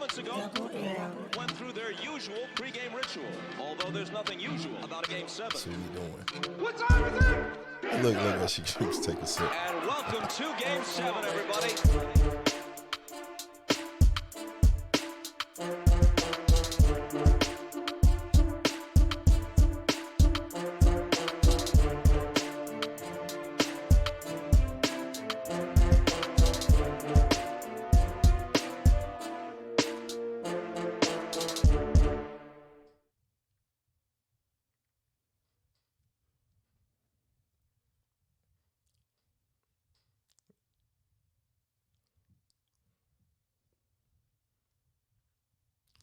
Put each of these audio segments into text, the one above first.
moments ago went through their usual pregame ritual, although there's nothing usual about a Game 7. See what you doing. What time is it? Look at she keeps taking a sip. And welcome to Game 7, everybody.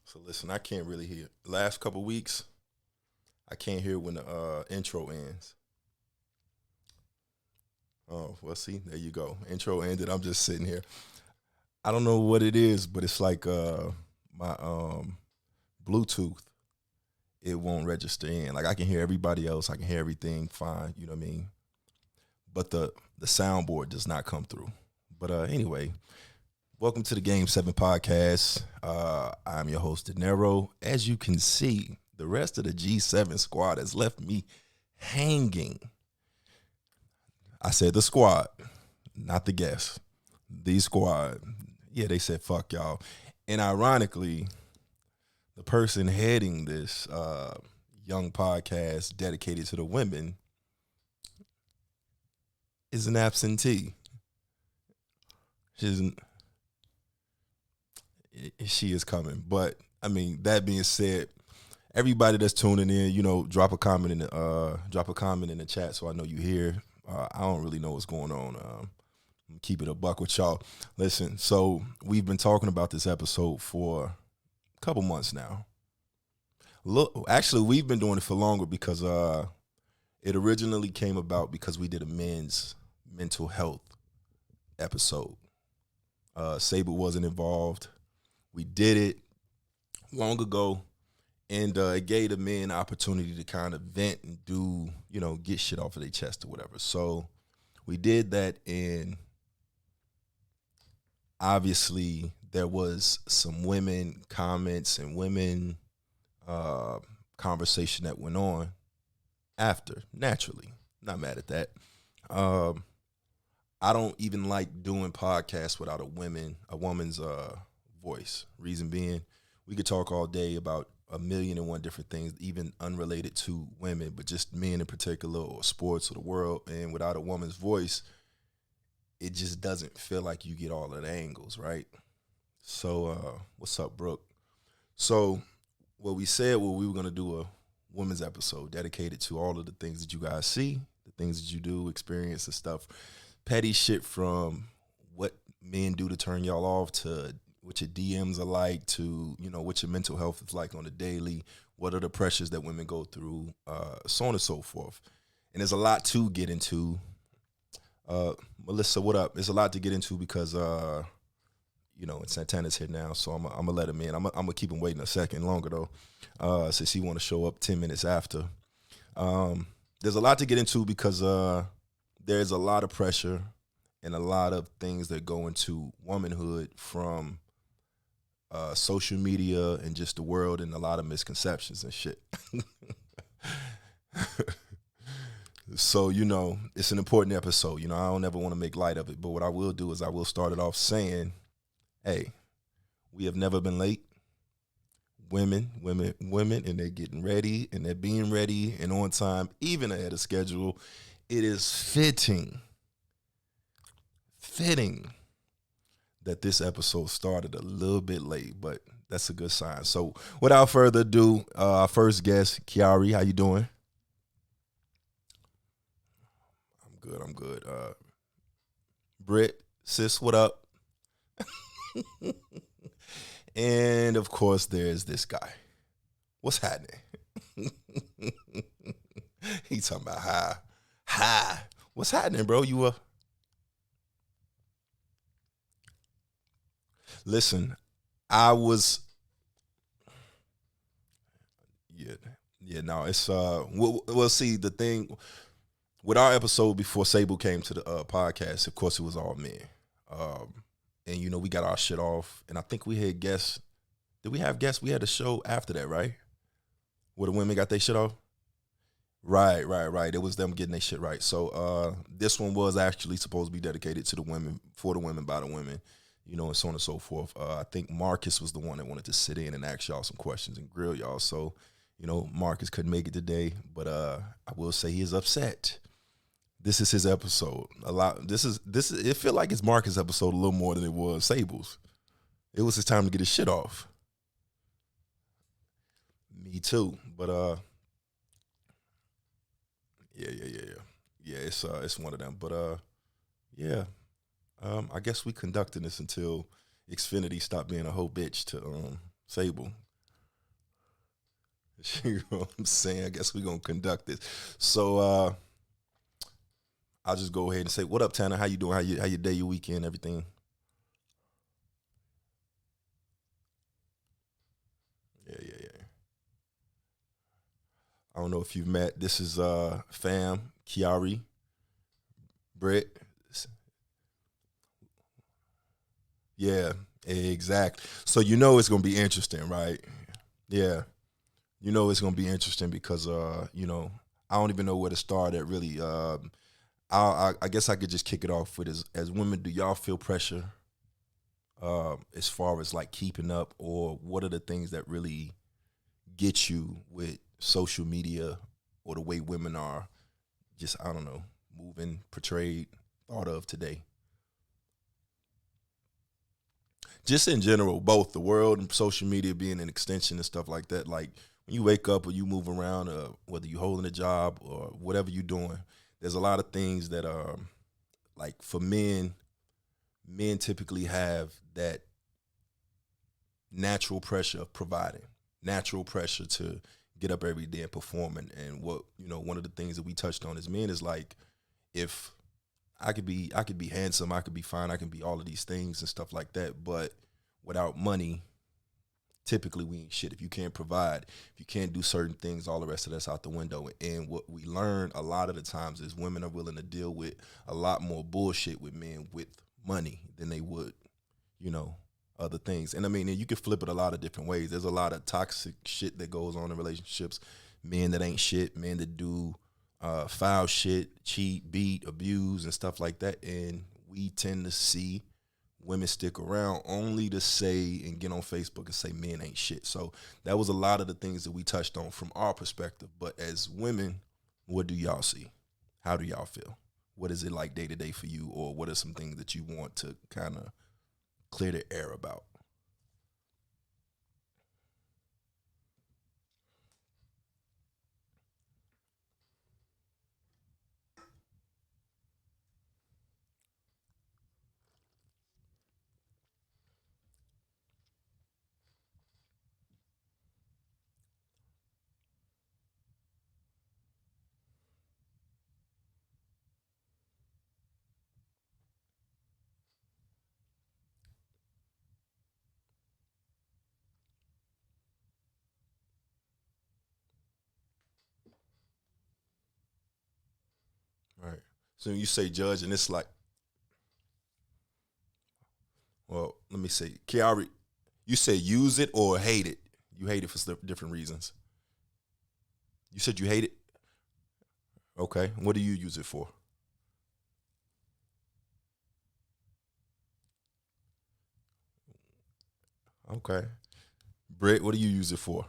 So listen, I can't really hear. Last couple weeks, I can't hear when the intro ends. Oh, well, see, there you go. Intro ended. I'm just sitting here. I don't know what it is, but it's like my Bluetooth. It won't register in. Like I can hear everybody else. I can hear everything fine. You know what I mean? But the soundboard does not come through. But anyway, welcome to the Game 7 podcast. I'm your host, De Niro. As you can see, the rest of the G7 squad has left me hanging. I said the squad, not the guests. The squad. Yeah, they said, fuck y'all. And ironically, the person heading this young podcast dedicated to the women is an absentee. She is coming. But, I mean, that being said, everybody that's tuning in, you know, drop a comment in the chat so I know you here. I don't really know what's going on. Keep it a buck with y'all. Listen, so we've been talking about this episode for a couple months now. Look, actually, we've been doing it for longer because it originally came about because we did a men's mental health episode. Sabel wasn't involved. We did it long ago, and it gave the men opportunity to kind of vent and do, you know, get shit off of their chest or whatever. So we did that, and obviously there was some women comments and women conversation that went on after, naturally. Not mad at that. I don't even like doing podcasts without a woman's voice. Reason being, we could talk all day about a million and one different things, even unrelated to women, but just men in particular or sports or the world. And without a woman's voice, it just doesn't feel like you get all of the angles, right? So, what's up, Brooke? So, what we said, well, we were going to do a women's episode dedicated to all of the things that you guys see, the things that you do, experience and stuff. Petty shit from what men do to turn y'all off to what your DMs are like to, you know, what your mental health is like on the daily, what are the pressures that women go through, so on and so forth. And there's a lot to get into. Melissa, what up? There's a lot to get into because, you know, Santana's here now, so I'm going to let him in. I'm going to keep him waiting a second longer, though, since he want to show up 10 minutes after. There's a lot to get into because there's a lot of pressure and a lot of things that go into womanhood from social media and just the world and a lot of misconceptions and shit. So, you know, it's an important episode. You know, I don't ever want to make light of it. But what I will do is I will start it off saying, hey, we have never been late. Women, and they're getting ready and they're being ready and on time, even ahead of schedule. It is fitting that this episode started a little bit late, but that's a good sign. So without further ado, our first guest, Kiari, how you doing? I'm good. Britt, sis, what up? And of course, there's this guy. What's happening? He talking about hi. What's happening, bro? You Listen, I was. No, it's we'll see the thing. With our episode before Sabel came to the podcast, of course, it was all men. And, you know, we got our shit off. And I think we had guests Did we have guests? We had a show after that, right? Where the women got their shit off. Right, right, right. It was them getting their shit right. So this one was actually supposed to be dedicated to the women, for the women, by the women, and so on and so forth. I think Marcus was the one that wanted to sit in and ask y'all some questions and grill y'all. So, Marcus couldn't make it today, but I will say he is upset. This is his episode. A lot. This is. It feel like it's Marcus' episode a little more than it was Sabel's. It was his time to get his shit off. Me too. But yeah. It's one of them. But yeah. I guess we conducting this until Xfinity stopped being a whole bitch to Sabel. You know what I'm saying? I guess we gonna conduct this. So I'll just go ahead and say, what up, Tanner? How you doing? How your day, your weekend, everything? Yeah. I don't know if you've met. This is Fam, Kiari, Britt. Yeah, exactly. So it's gonna be interesting, right? Yeah. It's gonna be interesting because I don't even know where to start at really. I guess I could just kick it off with as women, do y'all feel pressure as far as like keeping up, or what are the things that really get you with social media or the way women are just, I don't know, moving, portrayed, thought of today? Just in general, both the world and social media being an extension and stuff like that. Like when you wake up or you move around, whether you're holding a job or whatever you're doing, there's a lot of things that are like for men. Men typically have that natural pressure of providing, natural pressure to get up every day and perform. And what one of the things that we touched on as men is like, if I could be handsome, I could be fine, I can be all of these things and stuff like that, but without money, typically we ain't shit. If you can't provide, if you can't do certain things, all the rest of that's out the window. And what we learn a lot of the times is women are willing to deal with a lot more bullshit with men with money than they would, you know, other things. And I mean, and you can flip it a lot of different ways. There's a lot of toxic shit that goes on in relationships. Men that ain't shit, men that do foul shit, cheat, beat, abuse, and stuff like that. And we tend to see women stick around only to say and get on Facebook and say men ain't shit. So that was a lot of the things that we touched on from our perspective. But as women, what do y'all see? How do y'all feel? What is it like day to day for you, or what are some things that you want to kind of clear the air about? Right. So you say judge, and it's like, well, let me say, Kiari, you say use it or hate it. You hate it for different reasons. You said you hate it. Okay. What do you use it for? Okay. Britt, what do you use it for?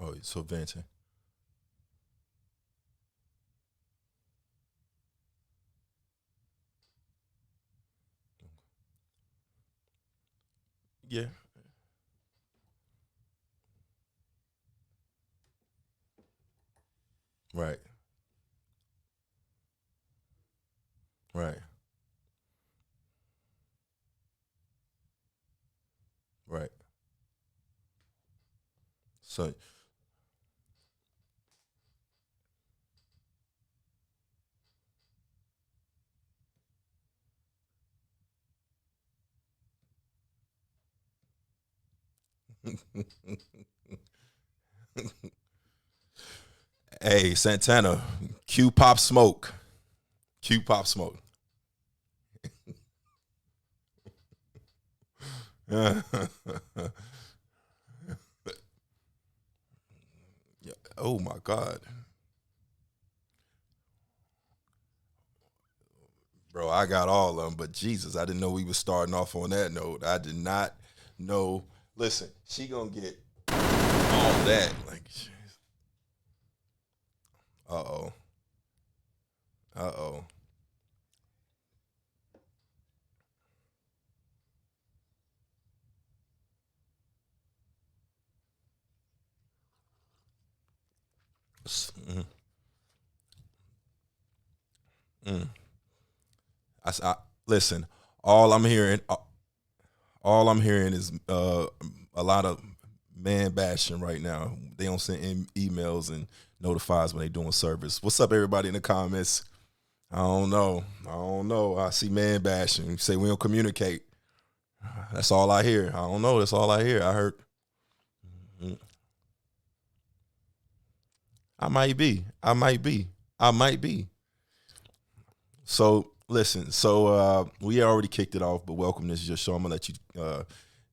Oh, so venting. Yeah. Right. Right. So hey, Santana, Q Pop Smoke. Q Pop Smoke. Oh my God. Bro, I got all of them, but Jesus, I didn't know we was starting off on that note. I did not know. Listen, she gonna get all that. Like, uh oh, uh oh. Mm, mm. I listen. All I'm hearing, all I'm hearing is a lot of man bashing right now. They don't send emails and notifies when they doing service. What's up, everybody in the comments? I don't know. I don't know. I see man bashing. You say we don't communicate. That's all I hear. I don't know. That's all I hear. I heard. Mm, I might be. I might be. I might be. So listen. So we already kicked it off, but welcome. This is your show. I'm gonna let you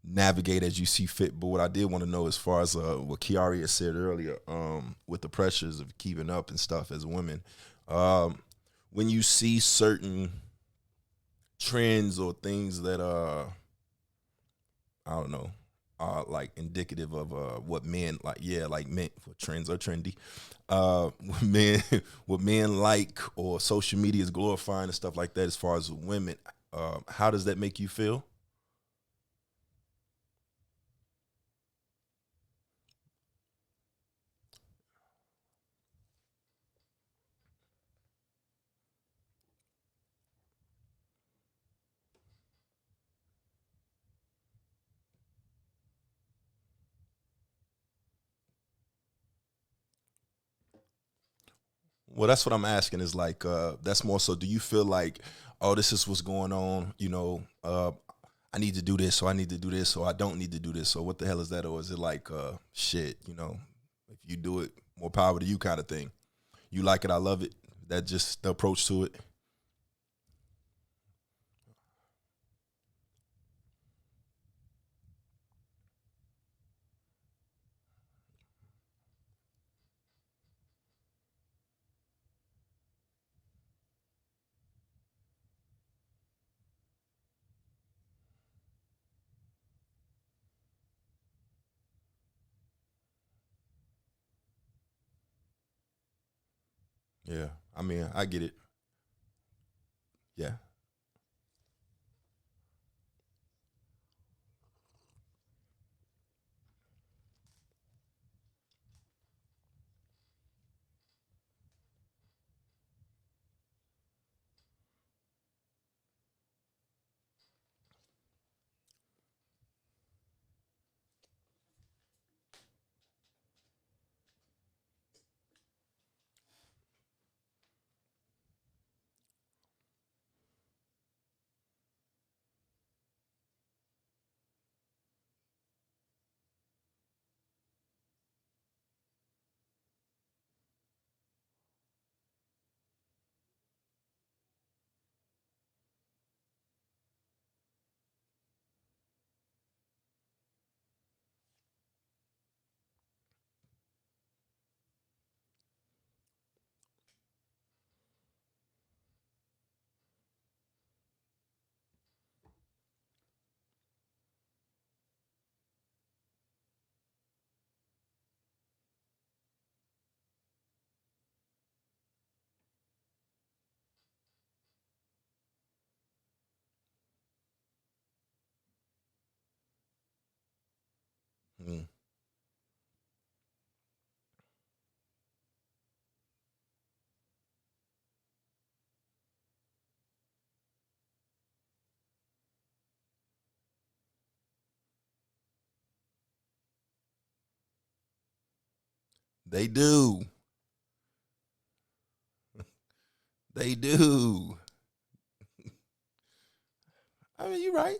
navigate as you see fit. But what I did want to know, as far as what Kiari had said earlier, with the pressures of keeping up and stuff as women, um, when you see certain trends or things that I don't know, like indicative of what men like. Yeah, like men. Trends are trendy. What men, what men like, or social media is glorifying and stuff like that. As far as women, how does that make you feel? Well, that's what I'm asking. Is like that's more so. Do you feel like, oh, this is what's going on? I need to do this, or I need to do this, or I don't need to do this, or what the hell is that? Or is it like shit? If you do it, more power to you, kind of thing. You like it, I love it. That just the approach to it. Yeah, I mean, I get it. Yeah, They do. They do. I mean, you're right.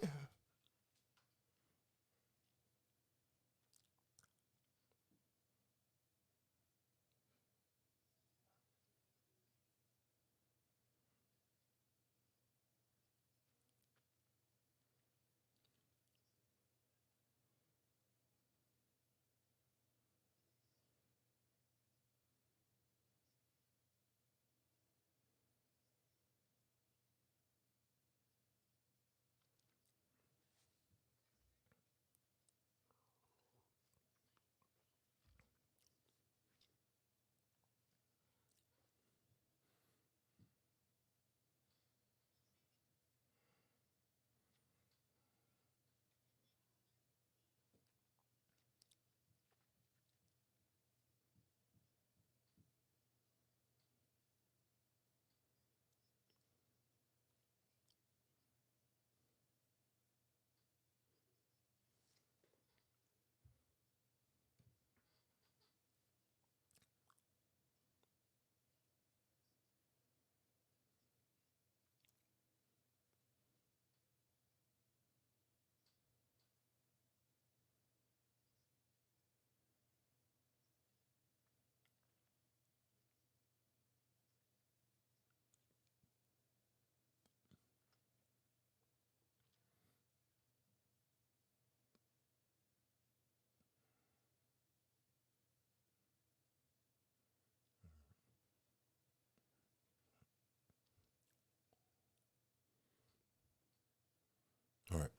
All right.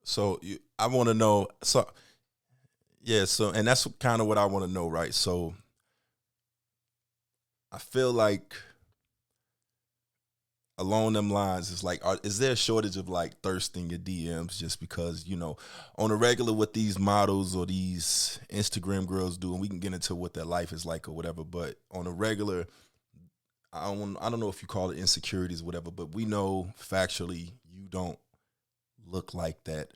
So I want to know. So yeah. So and that's kind of what I want to know, right? So I feel like along them lines, it's like, is there a shortage of like thirst in your DMs just because on a regular what these models or these Instagram girls do, and we can get into what their life is like or whatever. But on a regular, I don't know if you call it insecurities or whatever, but we know factually you don't look like that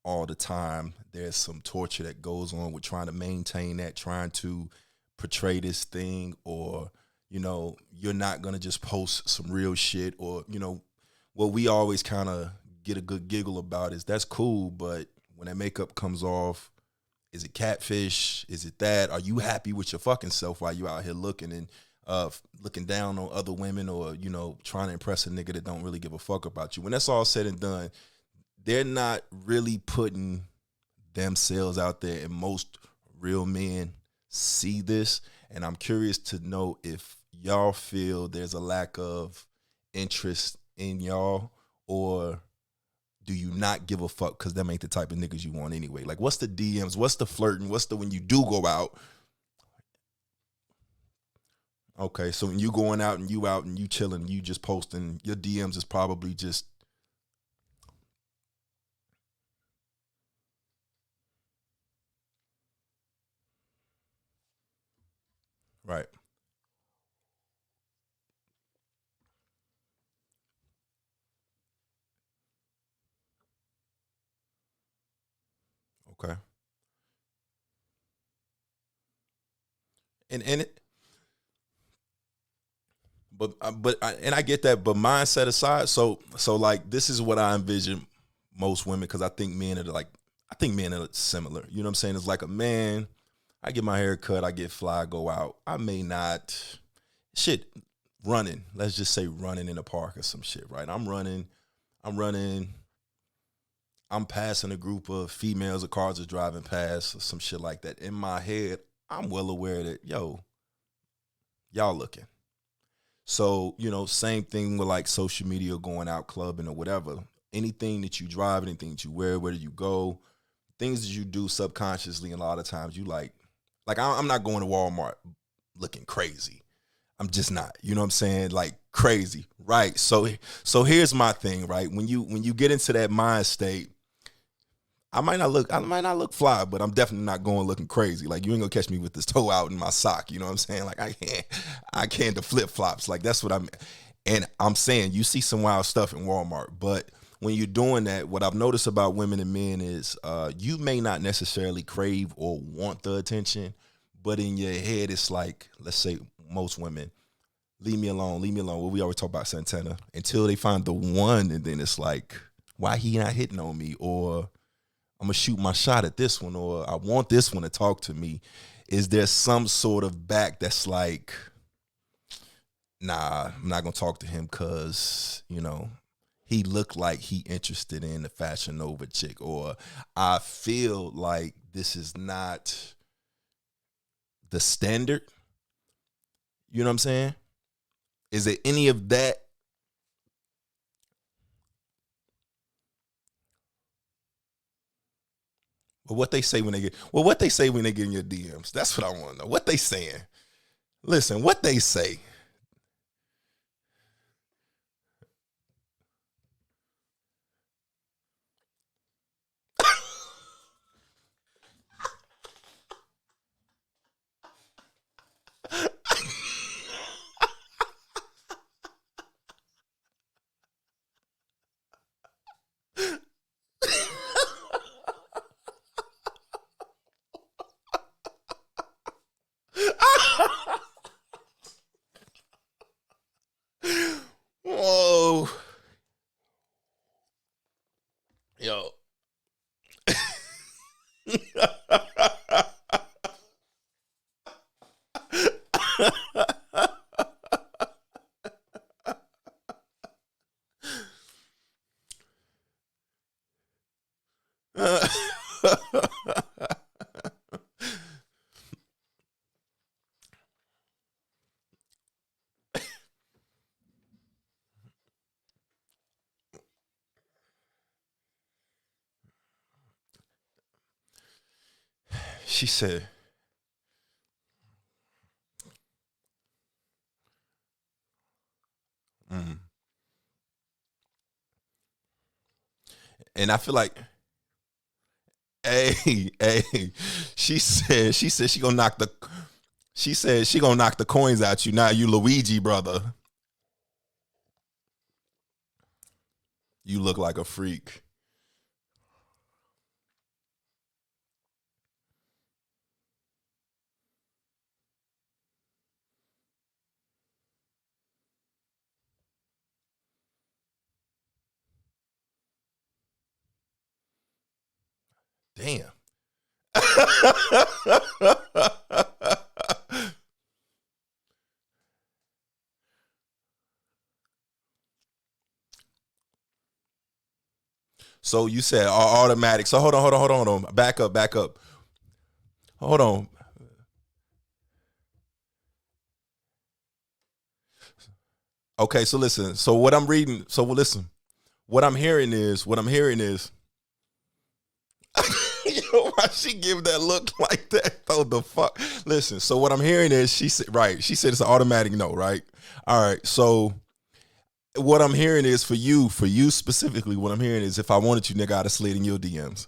all the time. There's some torture that goes on with trying to maintain that, trying to portray this thing, or you're not gonna just post some real shit, or what we always kind of get a good giggle about is that's cool, but when that makeup comes off, is it catfish? Is it that? Are you happy with your fucking self while you out here looking and looking down on other women, or trying to impress a nigga that don't really give a fuck about you? When that's all said and done, they're not really putting themselves out there, and most real men see this. And I'm curious to know if y'all feel there's a lack of interest in y'all, or do you not give a fuck because them ain't the type of niggas you want anyway? Like, what's the DMs? What's the flirting? What's the when you do go out? Okay, so when you going out and you chilling, you just posting, your DMs is probably just right. Okay, and it, and I get that, but mindset aside, so like this is what I envision most women because I think men are similar. You know what I'm saying? It's like a man. I get my hair cut, I get fly, go out. I may not shit running. Let's just say running in the park or some shit, right? I'm running, I'm passing a group of females or cars are driving past or some shit like that. In my head, I'm well aware that, yo, y'all looking. So, same thing with like social media, going out clubbing or whatever. Anything that you drive, anything that you wear, where do you go, things that you do subconsciously, and a lot of times you I'm not going to Walmart looking crazy. I'm just not. You know what I'm saying? Like crazy. Right. So here's my thing, right? When you get into that mind state, I might not look fly, but I'm definitely not going looking crazy. Like you ain't gonna catch me with this toe out in my sock. You know what I'm saying? Like I can't the flip flops. Like that's what I'm. And I'm saying you see some wild stuff in Walmart, but when you're doing that, what I've noticed about women and men is you may not necessarily crave or want the attention, but in your head it's like, let's say most women, leave me alone, leave me alone. Well, we always talk about Santana until they find the one, and then it's like, why he not hitting on me, or I'm gonna shoot my shot at this one, or I want this one to talk to me. Is there some sort of back that's like, nah, I'm not gonna talk to him because he looked like he interested in the Fashion Nova chick, or I feel like this is not the standard. You know what I'm saying? Is there any of that? Well, what they say when they get in your DMs. That's what I want to know. What they saying? Listen, what they say. Whoa, yo. She said, mm. And I feel like, hey, hey, she said she gonna knock the coins out you. Now you Luigi, brother. You look like a freak. Damn. So you said automatic. So hold on. Back up. Hold on. Okay, so listen. So what I'm reading. So listen. what I'm hearing is, you know why she give that look like that? Oh, the fuck. Listen, so what I'm hearing is she said, right, she said it's an automatic no, right? All right, so what I'm hearing is for you specifically, what I'm hearing is if I wanted you, nigga, I'd have slid in your DMs.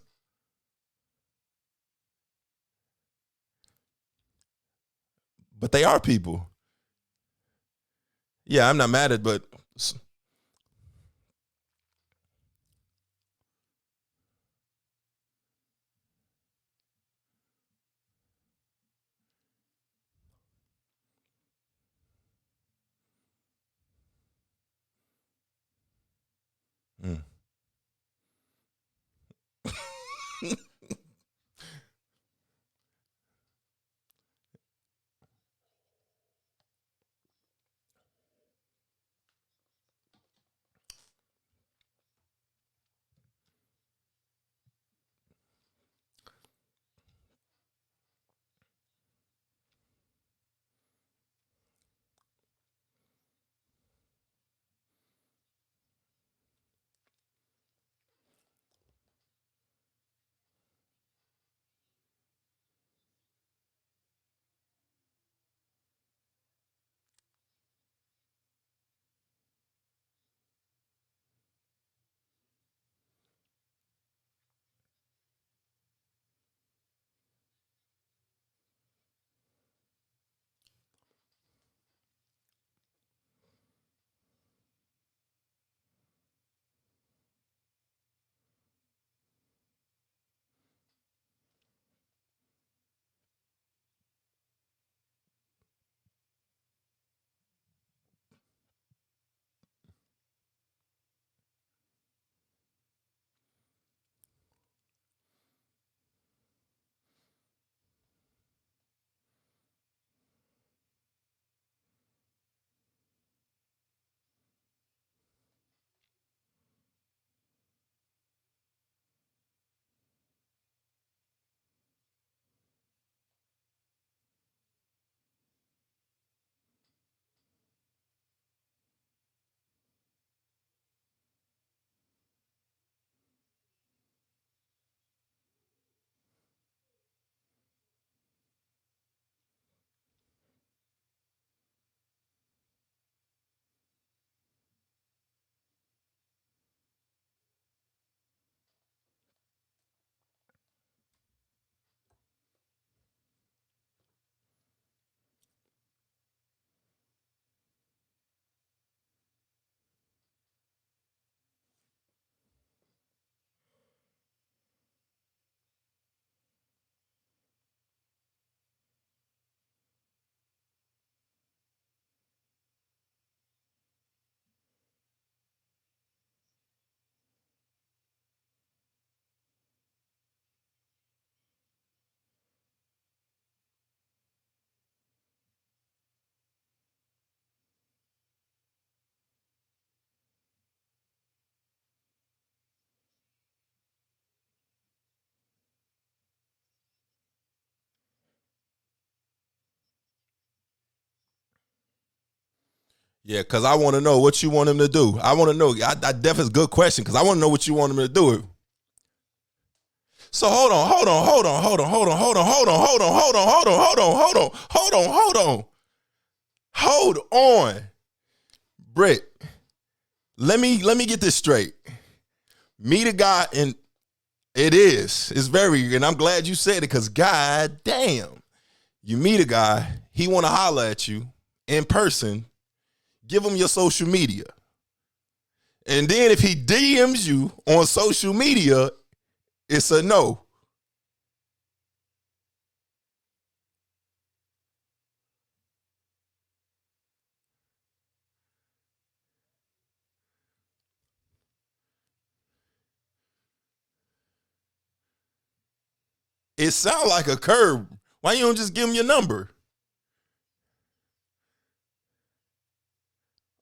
But they are people. Yeah, I'm not mad at, but mm. Yeah, because I want to know what you want him to do. I want to know. I definitely a good question because I want to know what you want him to do. So hold on, Britt. Let me get this straight. Meet a guy, and it's very, and I'm glad you said it because god damn, you meet a guy, he want to holler at you in person, give him your social media, and then if he DMs you on social media, it's a no. It sound like a curb. Why you don't just give him your number?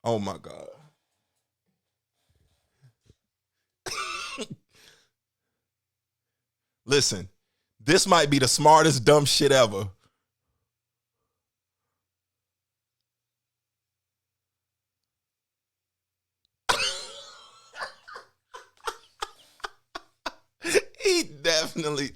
Oh my god. Listen, this might be the smartest dumb shit ever. definitely.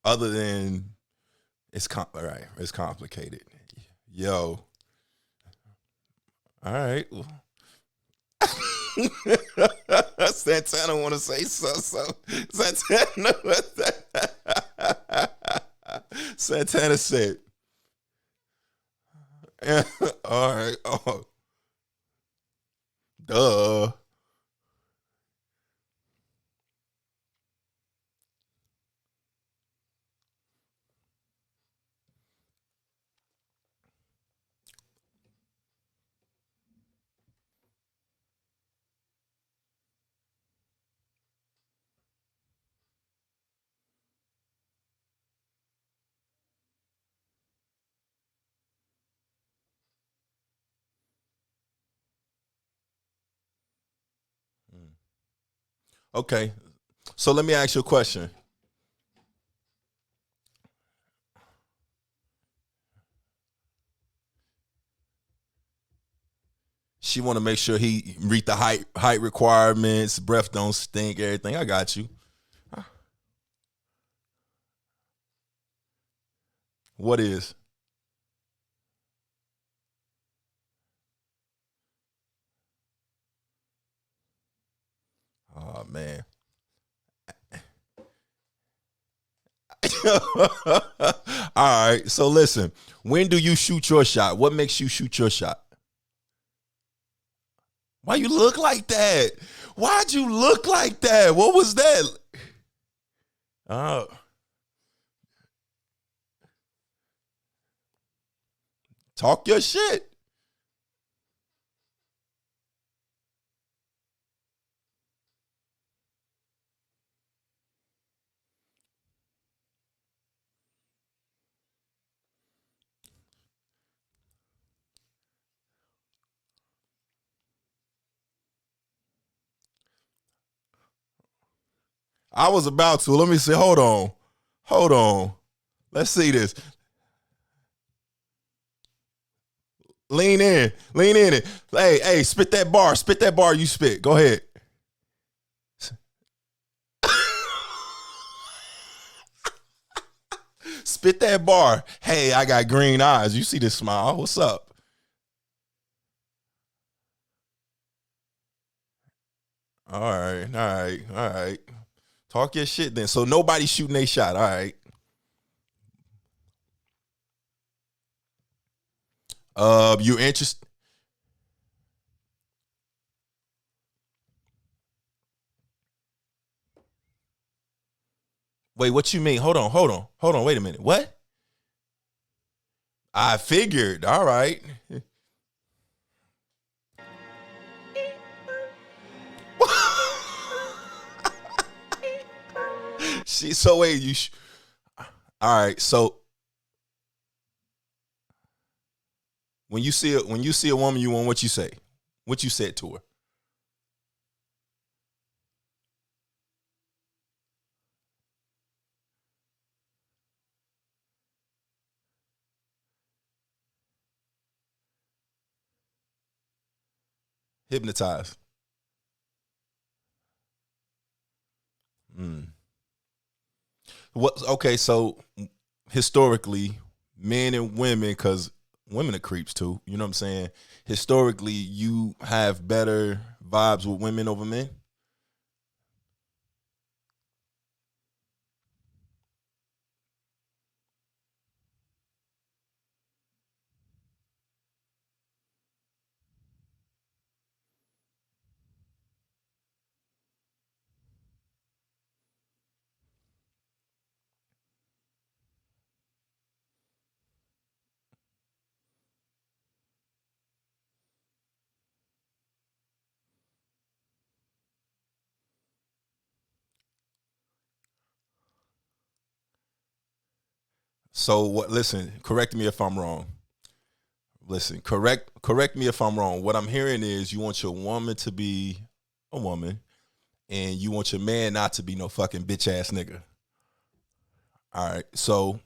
Other than all right, it's complicated. Yo, all right. Santana want to say so. Santana, Santana said, all right. Oh, duh. Okay. So let me ask you a question. She want to make sure he meet the height requirements, breath don't stink, everything. I got you. What is? Oh man. All right. So listen, when do you shoot your shot? What makes you shoot your shot? Why you look like that? Why'd you look like that? What was that? Oh, talk your shit. I was about to. Let me see. Hold on. Hold on. Let's see this. Lean in. Lean in it. Hey, spit that bar. Spit that bar you spit. Go ahead. Spit that bar. Hey, I got green eyes. You see this smile. What's up? All right. All right. All right. Talk your shit then. So nobody shooting a shot. All right. You interested? Wait, what you mean? Hold on. Hold on. Hold on. Wait a minute. What? I figured. All right. She so wait you. All right. So when you see a woman you want, what you say? What you said to her? Hypnotized. Mm. What? Okay. So historically, men and women, because women are creeps too. You know what I'm saying? Historically, you have better vibes with women over men. So what? Listen, correct me if I'm wrong. Listen, correct me if I'm wrong. What I'm hearing is you want your woman to be a woman, and you want your man not to be no fucking bitch ass nigga. All right, so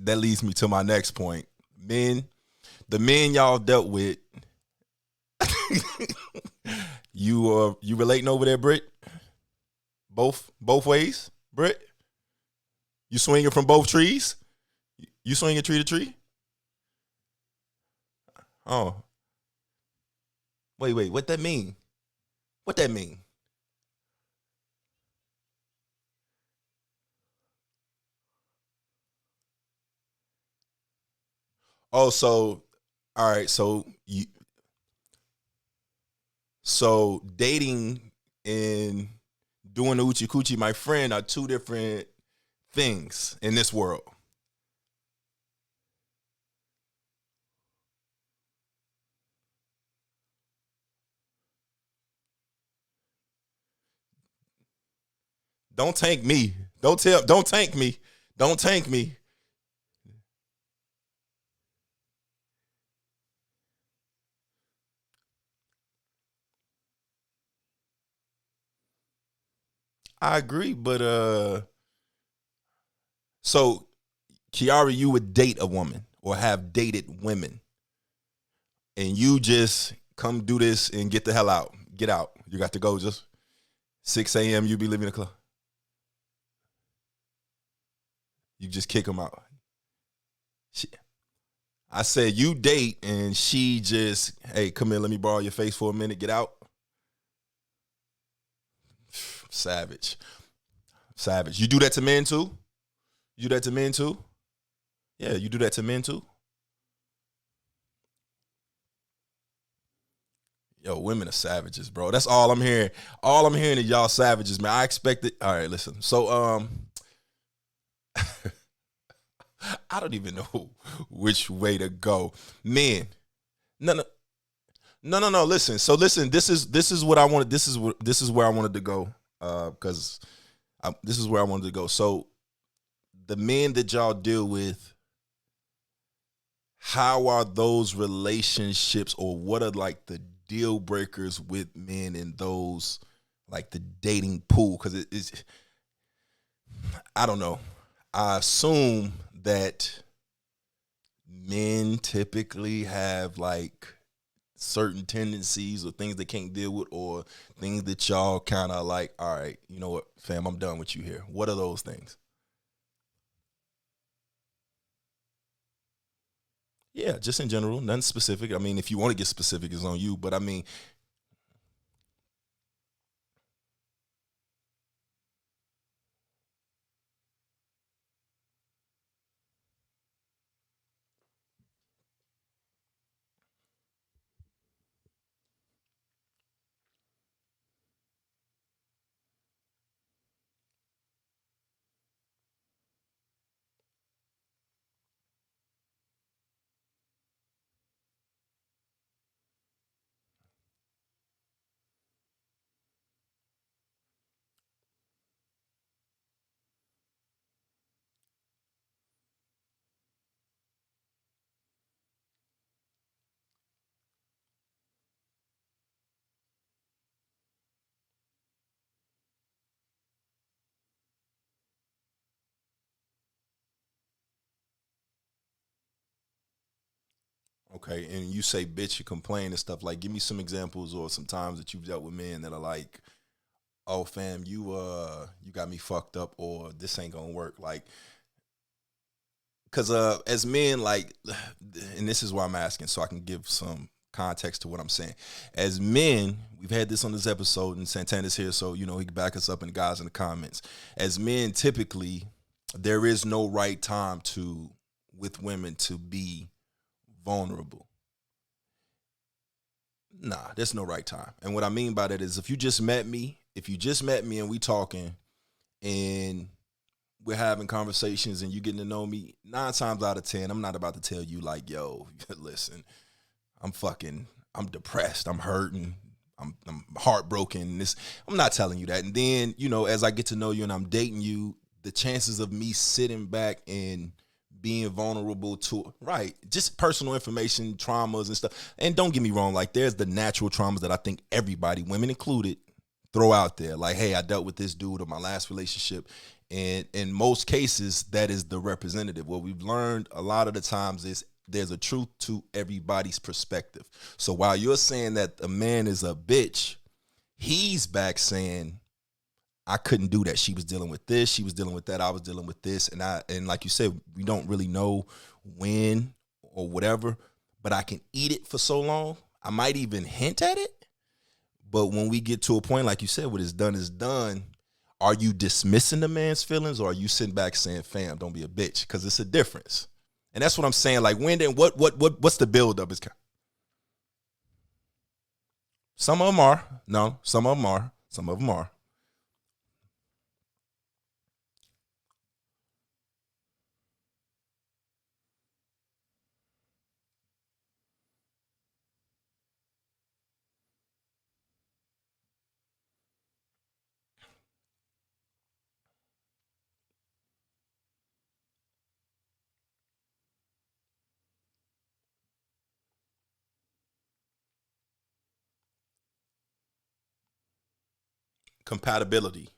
that leads me to my next point. The men y'all dealt with, you relating over there, Britt? Both ways, Britt? You swinging from both trees? You swinging tree to tree? Oh, wait. What that mean? What that mean? Oh, so all right. So dating and doing the oochie coochie, my friend, are two different things in this world. Don't tank me. Don't tank me. Don't tank me. I agree, but so Kiara, you would date a woman or have dated women, and you just come do this and get the hell out. Get out. You got to go. Just 6 a.m. You be leaving the club. You just kick them out. She, I said you date, and she just, hey, come here. Let me borrow your face for a minute. Get out. Savage. Savage. You do that to men too? You do that to men too? Yeah, you do that to men too? Yo, women are savages, bro. That's all I'm hearing. All I'm hearing is y'all savages, man. I expected. All right, listen. So, I don't even know which way to go. Men, no, no, no. Listen. So, listen. This is what I wanted. This is where I wanted to go. Because this is where I wanted to go. So, the men that y'all deal with, how are those relationships, or what are like the deal breakers with men in those, like the dating pool? Because it's, I don't know. I assume that men typically have like certain tendencies or things they can't deal with, or things that y'all kind of like, all right, you know what, fam, I'm done with you here. What are those things? Yeah, just in general, nothing specific. I mean, if you want to get specific, it's on you. But I mean, okay, and you say bitch, you complain and stuff. Like, give me some examples or some times that you've dealt with men that are like, oh fam, you got me fucked up, or this ain't gonna work. Like, cause as men, like, and this is why I'm asking, so I can give some context to what I'm saying. As men, we've had this on this episode, and Santana's here, so you know he can back us up, and the guys in the comments. As men, typically, there is no right time to with women to be vulnerable. Nah, there's no right time. And what I mean by that is, if you just met me and we talking and we're having conversations and you getting to know me, 9 times out of 10, I'm not about to tell you like, yo, listen, I'm depressed, I'm hurting, I'm heartbroken. I'm not telling you that. And then, you know, as I get to know you and I'm dating you, the chances of me sitting back and being vulnerable to, right, just personal information, traumas and stuff. And don't get me wrong, like there's the natural traumas that I think everybody, women included, throw out there. Like, hey, I dealt with this dude on my last relationship. And in most cases, that is the representative. What we've learned a lot of the times is there's a truth to everybody's perspective. So while you're saying that a man is a bitch, he's back saying, I couldn't do that. She was dealing with this. She was dealing with that. I was dealing with this. And like you said, we don't really know when or whatever, but I can eat it for so long. I might even hint at it. But when we get to a point, like you said, what is done is done. Are you dismissing the man's feelings, or are you sitting back saying, fam, don't be a bitch? Because it's a difference. And that's what I'm saying. Like, when then what's the buildup? Is some of them are. No, some of them are. Some of them are. Compatibility.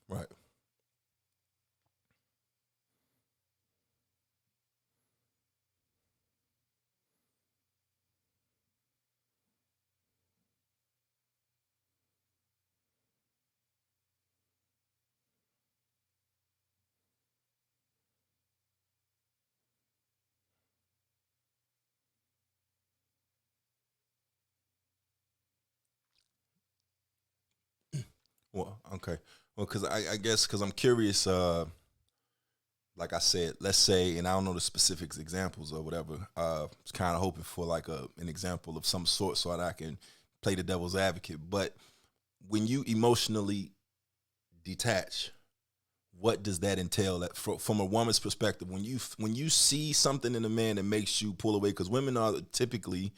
Right. Well, okay. Well, because I guess because I'm curious. Like I said, let's say, and I don't know the specifics, examples or whatever. I was kind of hoping for like an example of some sort so that I can play the devil's advocate. But when you emotionally detach, what does that entail? That from a woman's perspective, when you see something in a man that makes you pull away, because women are typically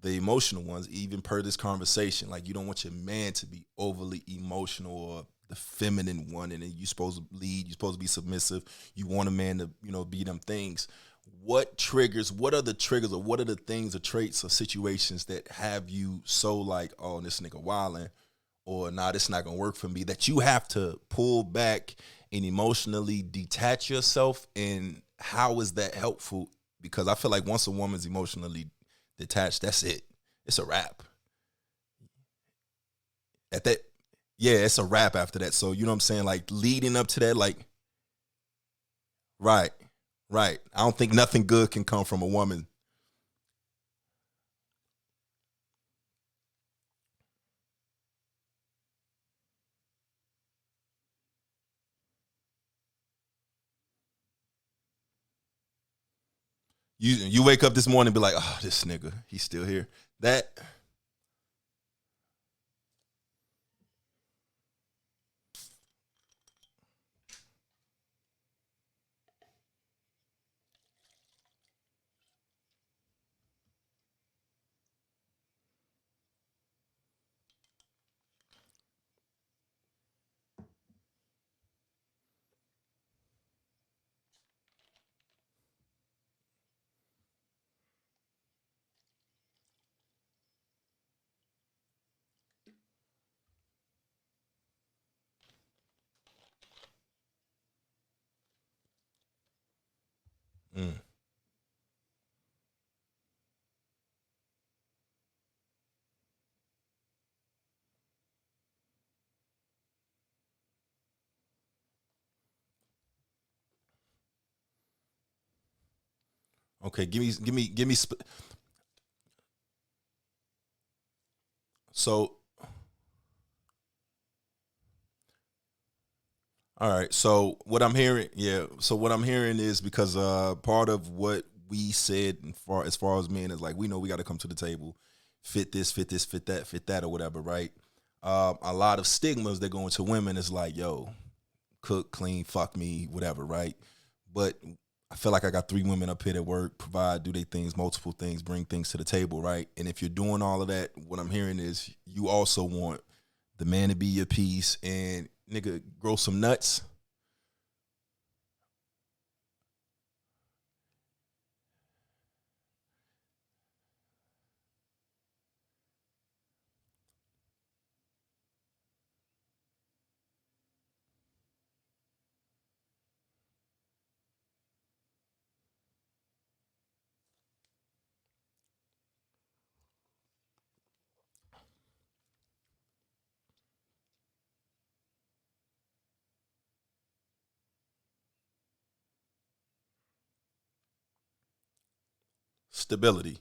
the emotional ones, even per this conversation. Like, you don't want your man to be overly emotional or the feminine one, and then you're supposed to lead, you're supposed to be submissive. You want a man to, be them things. What are the triggers, or what are the things or traits or situations that have you so like, oh, this nigga wildin', or nah, this not gonna work for me, that you have to pull back and emotionally detach yourself? And how is that helpful? Because I feel like once a woman's emotionally detached, that's it. It's a wrap. At that, yeah, it's a wrap after that. So you know what I'm saying? Like, leading up to that, like, right, right. I don't think nothing good can come from a woman. You wake up this morning and be like, oh, this nigga, he's still here. That mm, okay. Give me. So, all right. So what I'm hearing, yeah. So what I'm hearing is because part of what we said, as far as men, is like, we know we got to come to the table, fit this, fit that, or whatever, right? A lot of stigmas that go into women is like, yo, cook, clean, fuck me, whatever, right? But I feel like I got 3 women up here that work, provide, do their things, multiple things, bring things to the table, right? And if you're doing all of that, what I'm hearing is you also want the man to be your piece and nigga grow some nuts. Stability.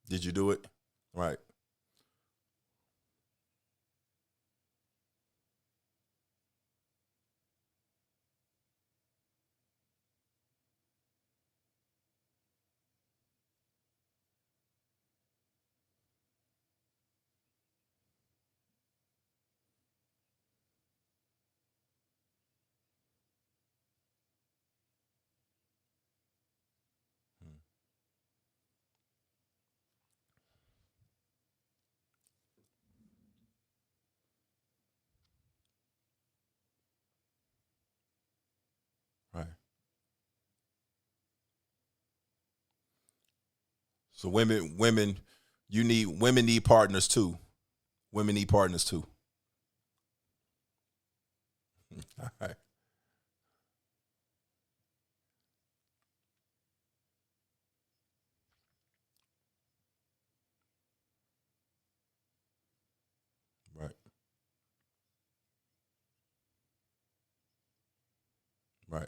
Did you do it? Right. Right. So women need partners too. Women need partners too. All right. Right. Right.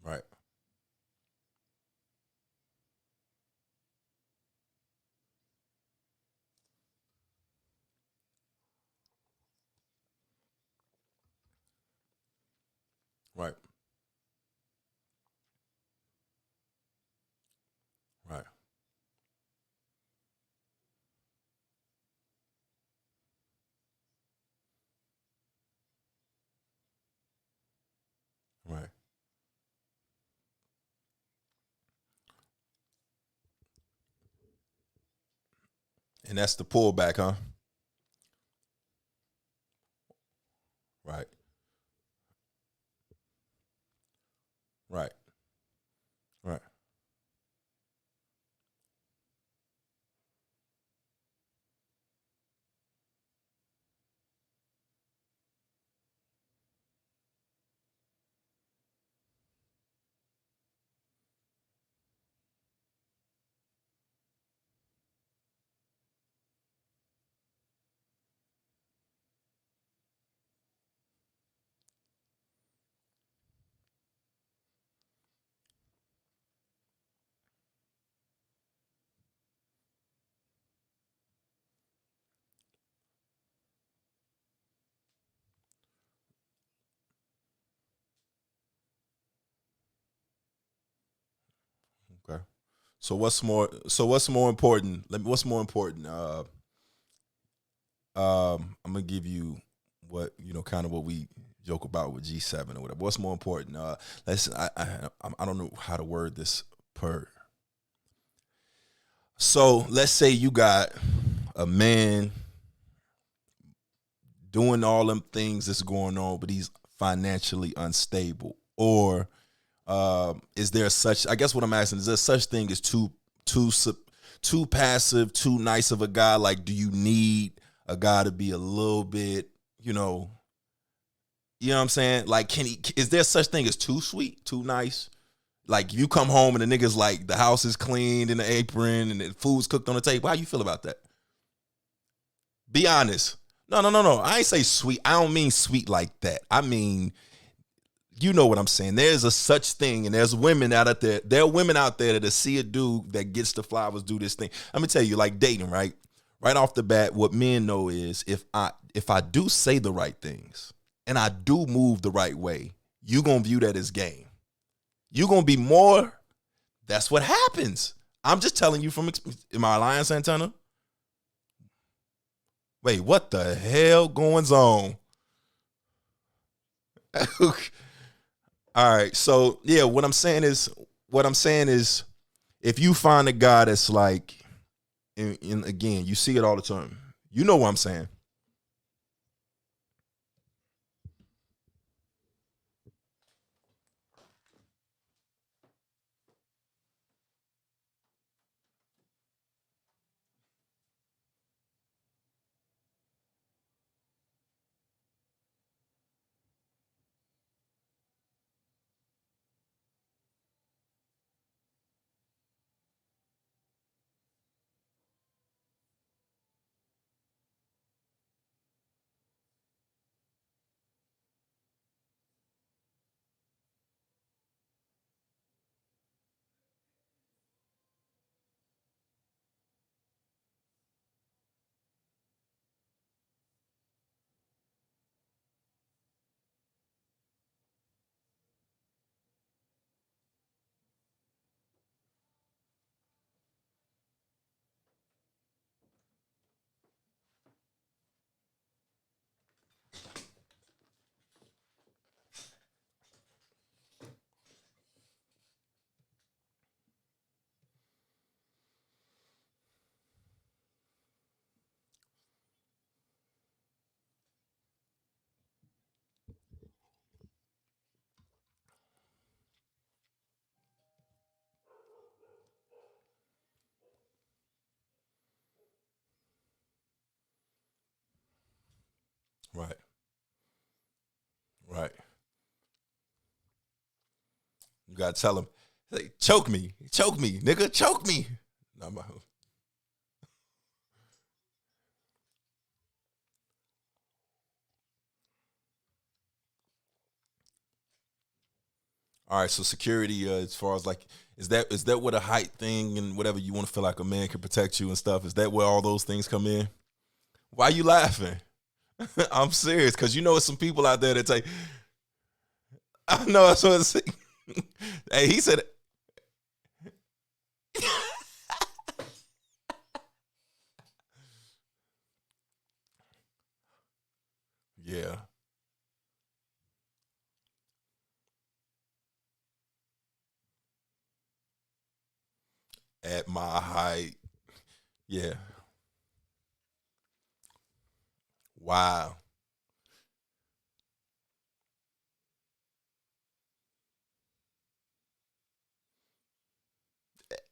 Right. Right. Right. Right. And that's the pullback, huh? Right. Right. Right. Okay. What's more important? What's more important? I'm gonna give you what kind of what we joke about with G7 or whatever. What's more important? Let's. I don't know how to word this per. So let's say you got a man doing all them things that's going on, but he's financially unstable. Or is there such? I guess what I'm asking is there such thing as too too passive, too nice of a guy? Like, do you need a guy to be a little bit you know, you know what I'm saying? Like, is there such thing as too sweet, too nice? Like, you come home and the nigga's like, the house is cleaned in the apron and the food's cooked on the table. How you feel about that? Be honest. No, no, no, no. I ain't say sweet. I don't mean sweet like that. I mean, you know what I'm saying. There's a such thing, and there's women out there. There are women out there that see a dude that gets the flowers, do this thing. Let me tell you, like dating, right? Right off the bat, what men know is if I do say the right things and I do move the right way, you gonna view that as game. You gonna be more. That's what happens. I'm just telling you from experience. Am I lying, Santana? Wait, what the hell goings on? All right, so yeah, what I'm saying is, if you find a guy that's like, and again, you see it all the time. You know what I'm saying? Right, right. You gotta tell him, hey, choke me, nigga, choke me. No, all right, so security, as far as like, is that what a height thing and whatever you want to feel like a man can protect you and stuff? Is that where all those things come in? Why you laughing? I'm serious because you know some people out there that take. I know that's what I'm saying. Hey, he said, yeah, at my height, yeah, wow,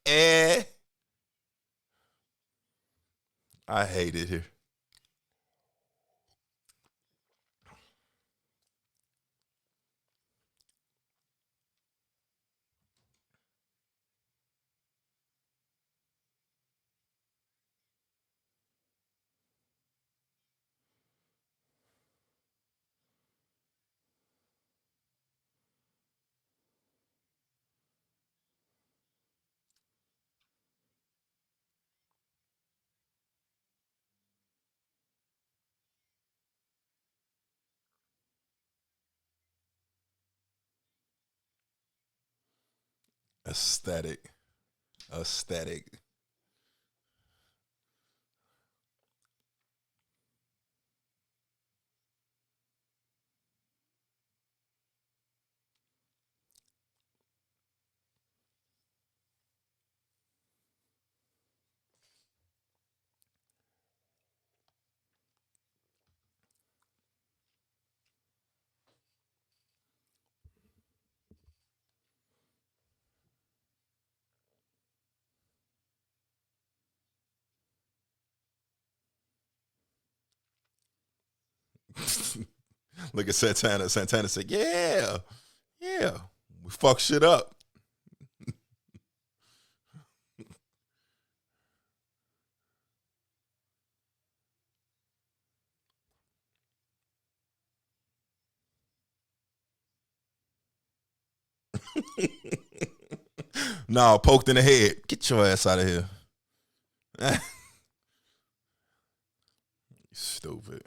eh, I hate it here. Aesthetic, aesthetic, Look at Santana. Santana said, "Yeah, yeah, we fuck shit up." No, poked in the head. Get your ass out of here. Stupid.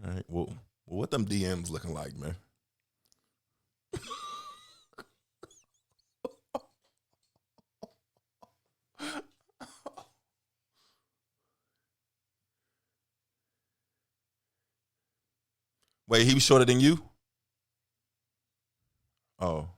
All right. Well, what them DMs looking like, man? Wait, he was shorter than you? Oh,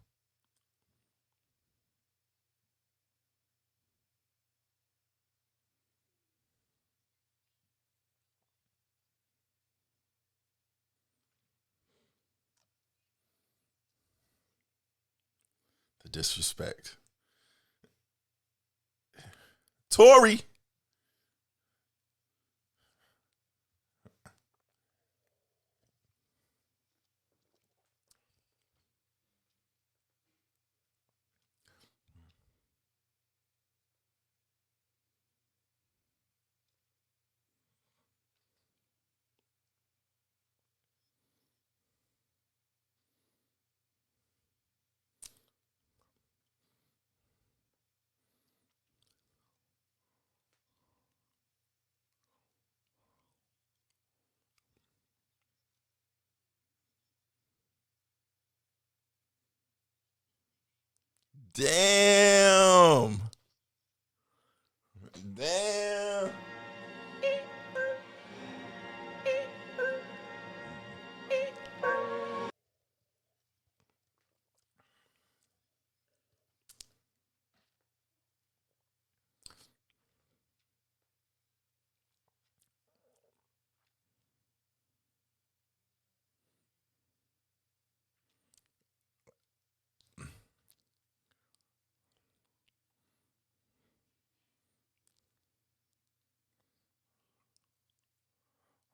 the disrespect. Tory. Damn. Damn.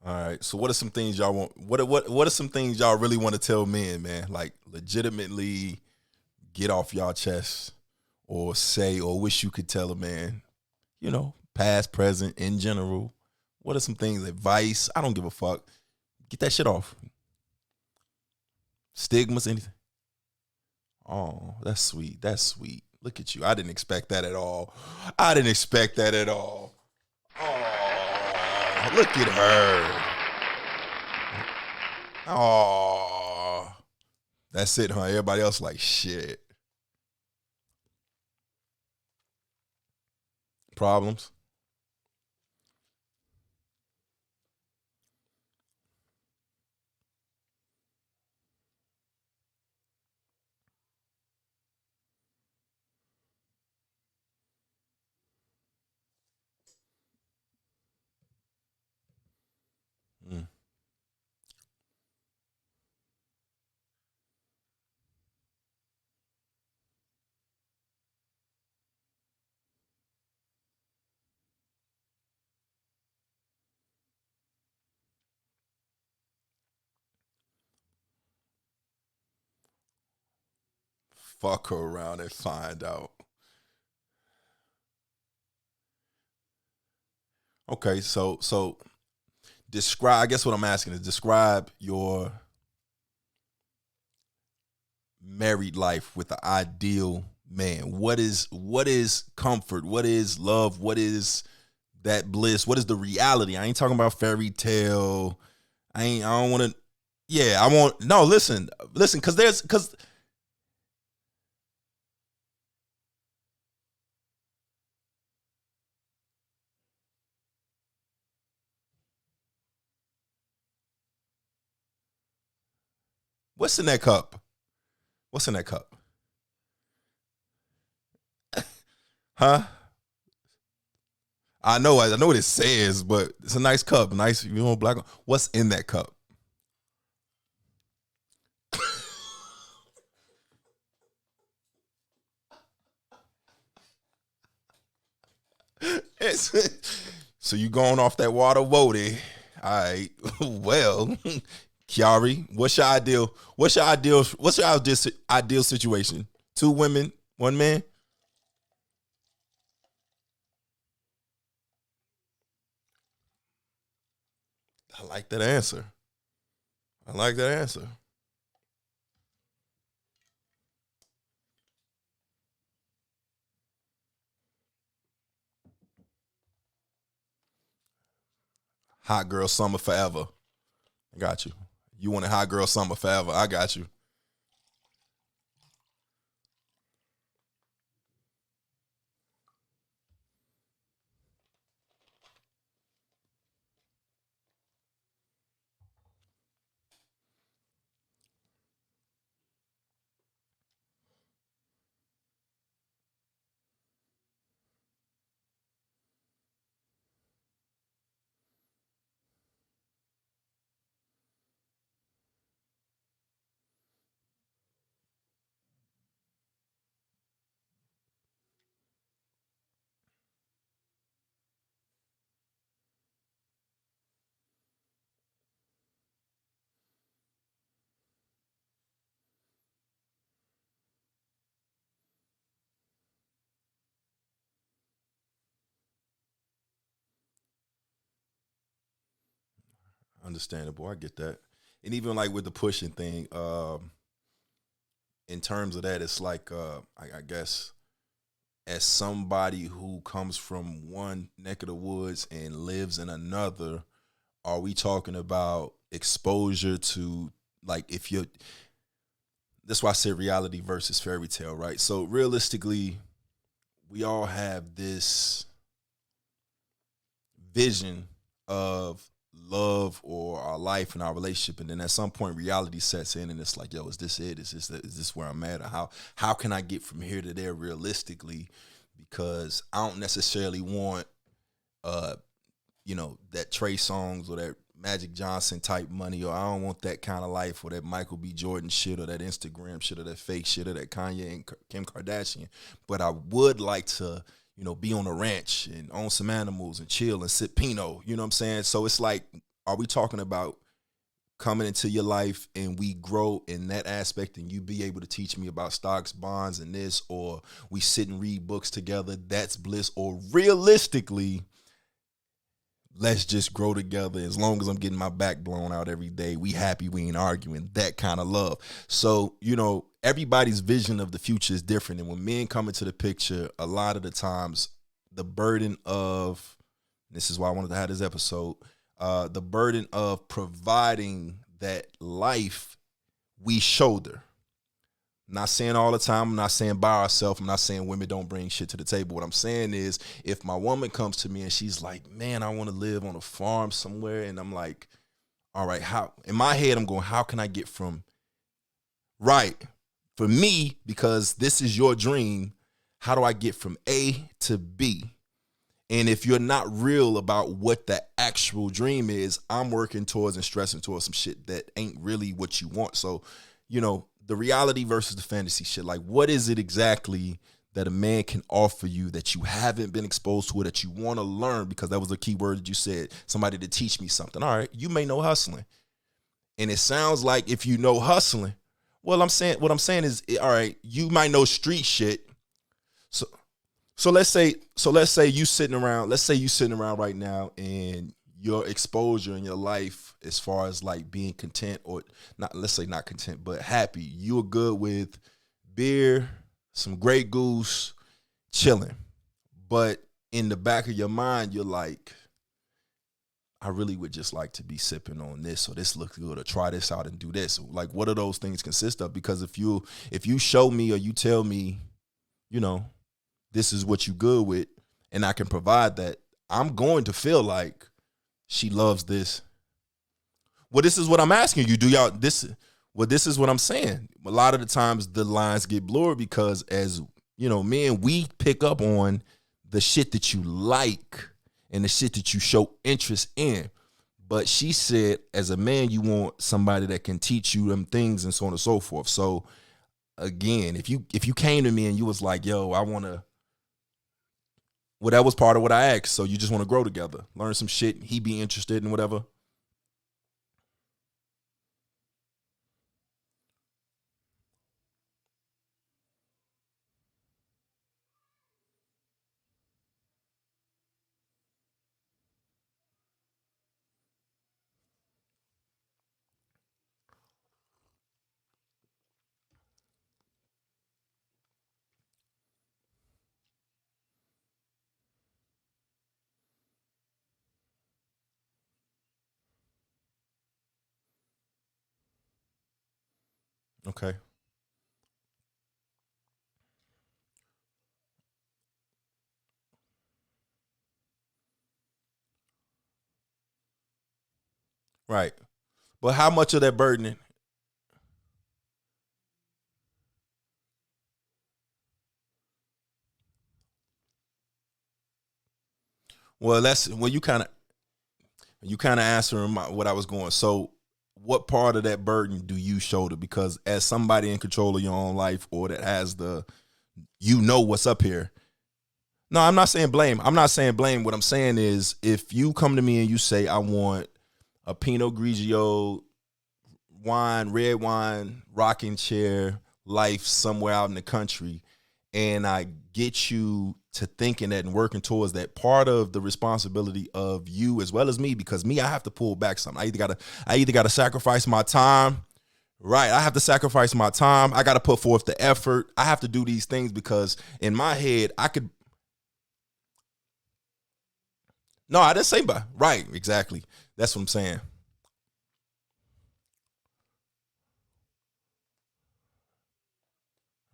All right. So what are some things y'all want? What are some things y'all really want to tell men, man? Like legitimately get off y'all chest or say or wish you could tell a man, past, present, in general. What are some things, advice? I don't give a fuck. Get that shit off. Stigmas, anything. Oh, that's sweet. That's sweet. Look at you. I didn't expect that at all. I didn't expect that at all. Oh, look at her. Oh, that's it, huh? Everybody else like shit. Problems. Mm, fuck her around and find out. Okay, so describe. I guess what I'm asking is describe your married life with the ideal man. What is comfort? What is love? What is that bliss? What is the reality? I ain't talking about fairy tale. I don't want to. Yeah, I want. No, listen, because what's in that cup? What's in that cup? Huh? I know what it says, but it's a nice cup, nice, black. What's in that cup? So you going off that water woody. All right. Well, Kiari, what's your ideal situation? 2 women, 1 man? I like that answer. I like that answer. Hot girl summer forever. I got you. You want a hot girl summer forever. I got you. Understandable. I get that. And even like with the pushing thing, in terms of that, it's like I guess as somebody who comes from one neck of the woods and lives in another, are we talking about exposure to, like, if you're, that's why I said reality versus fairy tale, right? So realistically, we all have this vision of love or our life and our relationship, and then at some point reality sets in and it's like, yo, is this it? Is this where I'm at? Or how can I get from here to there realistically? Because I don't necessarily want that Trey Songz or that Magic Johnson type money, or I don't want that kind of life, or that Michael B. Jordan shit, or that Instagram shit, or that fake shit, or that Kanye and Kim Kardashian. But I would like to, be on a ranch and own some animals and chill and sip Pinot. You know what I'm saying? So it's like, are we talking about coming into your life and we grow in that aspect and you be able to teach me about stocks, bonds, and this, or we sit and read books together, that's bliss, or realistically, let's just grow together as long as I'm getting my back blown out every day. We happy, we ain't arguing, that kind of love. So, everybody's vision of the future is different. And when men come into the picture, a lot of the times the burden of, this is why I wanted to have this episode, the burden of providing that life we shoulder. I'm not saying all the time. I'm not saying by ourselves. I'm not saying women don't bring shit to the table. What I'm saying is, if my woman comes to me and she's like, man, I want to live on a farm somewhere. And I'm like, all right, how? In my head, I'm going, how can I get from, right, for me, because this is your dream, how do I get from A to B? And if you're not real about what the actual dream is, I'm working towards and stressing towards some shit that ain't really what you want. So, the reality versus the fantasy shit. Like, what is it exactly that a man can offer you that you haven't been exposed to, or that you want to learn? Because that was a key word that you said, somebody to teach me something. All right, you may know hustling. And it sounds like if you know hustling, what I'm saying is, all right, you might know street shit. So let's say you sitting around right now, and your exposure in your life as far as like being content, or not, let's say not content, but happy. You're good with beer, some Grey Goose, chilling. But in the back of your mind, you're like, I really would just like to be sipping on this, or this looks good, or try this out and do this. Like, what do those things consist of? Because if you show me, or you tell me, this is what you good with, and I can provide that, I'm going to feel like she loves this. Well, this is what I'm asking you. Do y'all this? Well, this is what I'm saying. A lot of the times the lines get blurred because, as men, we pick up on the shit that you like and the shit that you show interest in. But she said, as a man, you want somebody that can teach you them things and so on and so forth. So again, if you came to me and you was like, yo, I want Well, that was part of what I asked. So you just want to grow together, learn some shit. He be interested in whatever. Okay. Right. But how much of that burden? Well, that's well, you kind of answering what I was going. So, what part of that burden do you shoulder? Because as somebody in control of your own life, or that has what's up here. No, I'm not saying blame. I'm not saying blame. What I'm saying is, if you come to me and you say, I want a Pinot Grigio wine, red wine, rocking chair life somewhere out in the country, and I get you to thinking that and working towards that, part of the responsibility of you as well as me, because me, I have to pull back something. I either gotta sacrifice my time. Right. I have to sacrifice my time. I gotta put forth the effort. I have to do these things because in my head, I could. No, I didn't say by. Right, exactly. That's what I'm saying.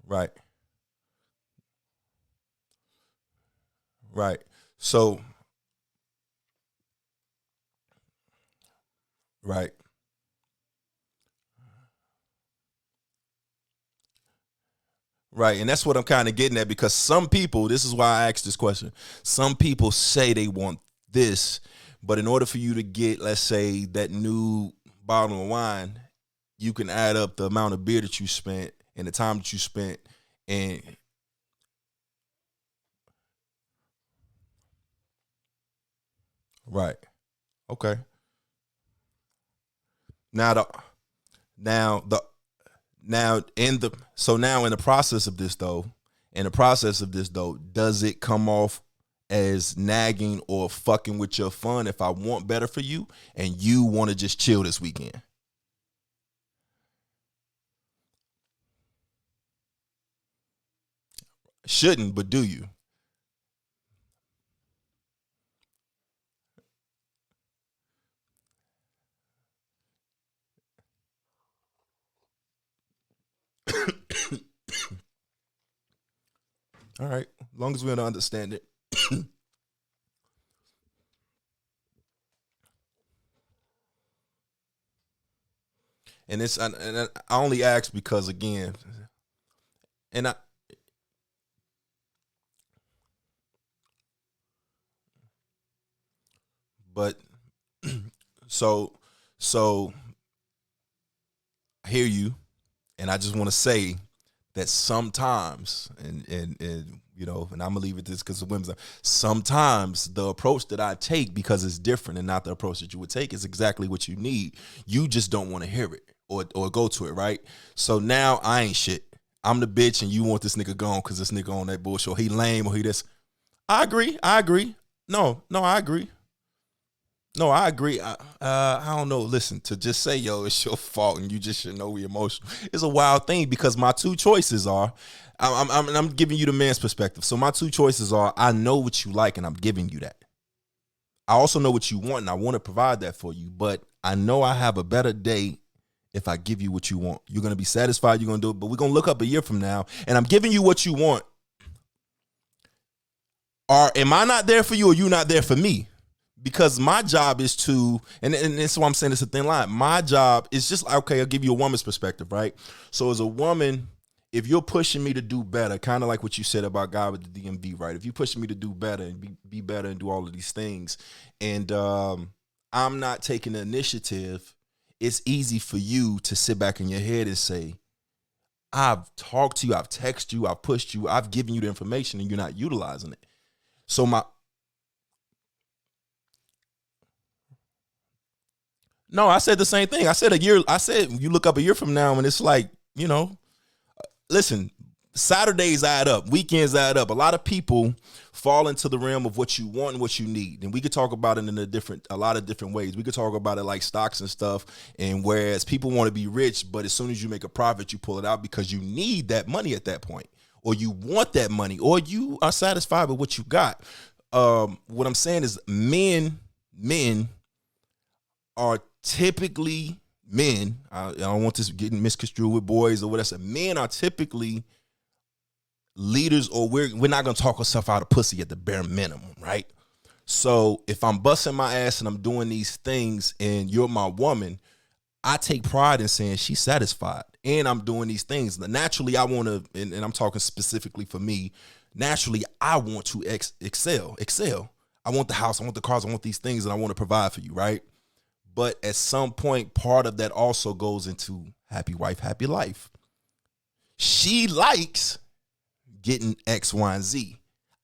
Right. Right. So, right. Right. And that's what I'm kind of getting at, because some people, this is why I asked this question. Some people say they want this, but in order for you to get, let's say, that new bottle of wine, you can add up the amount of beer that you spent and the time that you spent. And right. Okay. Now the now the now in the process of this though, does it come off as nagging or fucking with your fun if I want better for you and you want to just chill this weekend? Shouldn't, but do you? All right. As long as we understand it. And I only ask because again, and I but so so I hear you, and I just want to say that sometimes, and and I'm gonna leave it this because the women's. Sometimes the approach that I take, because it's different and not the approach that you would take, is exactly what you need. You just don't want to hear it or go to it, right? So now I ain't shit. I'm the bitch, and you want this nigga gone because this nigga on that bullshit. Or he lame, or he this. I agree. I agree. No, no, I agree. No, I agree. I don't know. Listen, to just say, yo, it's your fault and you just should know we emotional is a wild thing, because my two choices are, I'm giving you the man's perspective. So my two choices are, I know what you like and I'm giving you that. I also know what you want and I want to provide that for you. But I know I have a better day if I give you what you want. You're going to be satisfied. You're going to do it. But we're going to look up a year from now and I'm giving you what you want. Or am I not there for you, or you not there for me? Because my job is to, and that's why I'm saying it's a thin line. My job is just like, okay, I'll give you a woman's perspective, right? So as a woman, if you're pushing me to do better, kind of like what you said about God with the DMV, right? If you're pushing me to do better and be better and do all of these things, and I'm not taking the initiative, it's easy for you to sit back in your head and say, I've talked to you, I've texted you, I've pushed you, I've given you the information, and you're not utilizing it. So no, I said the same thing. I said a year. I said you look up a year from now and it's like, listen, Saturdays add up, weekends add up. A lot of people fall into the realm of what you want and what you need. And we could talk about it in a lot of different ways. We could talk about it like stocks and stuff. And whereas people want to be rich, but as soon as you make a profit, you pull it out because you need that money at that point, or you want that money, or you are satisfied with what you got. What I'm saying is men are typically men. I don't want this getting misconstrued with boys or what I said. Men are typically leaders, or we're not gonna talk ourselves out of pussy at the bare minimum, right? So if I'm busting my ass and I'm doing these things and you're my woman, I take pride in saying she's satisfied and I'm doing these things. Naturally, I want to, and I'm talking specifically for me, naturally, I want to excel. I want the house, I want the cars, I want these things, and I want to provide for you, right? But at some point, part of that also goes into happy wife, happy life. She likes getting X, Y, and Z.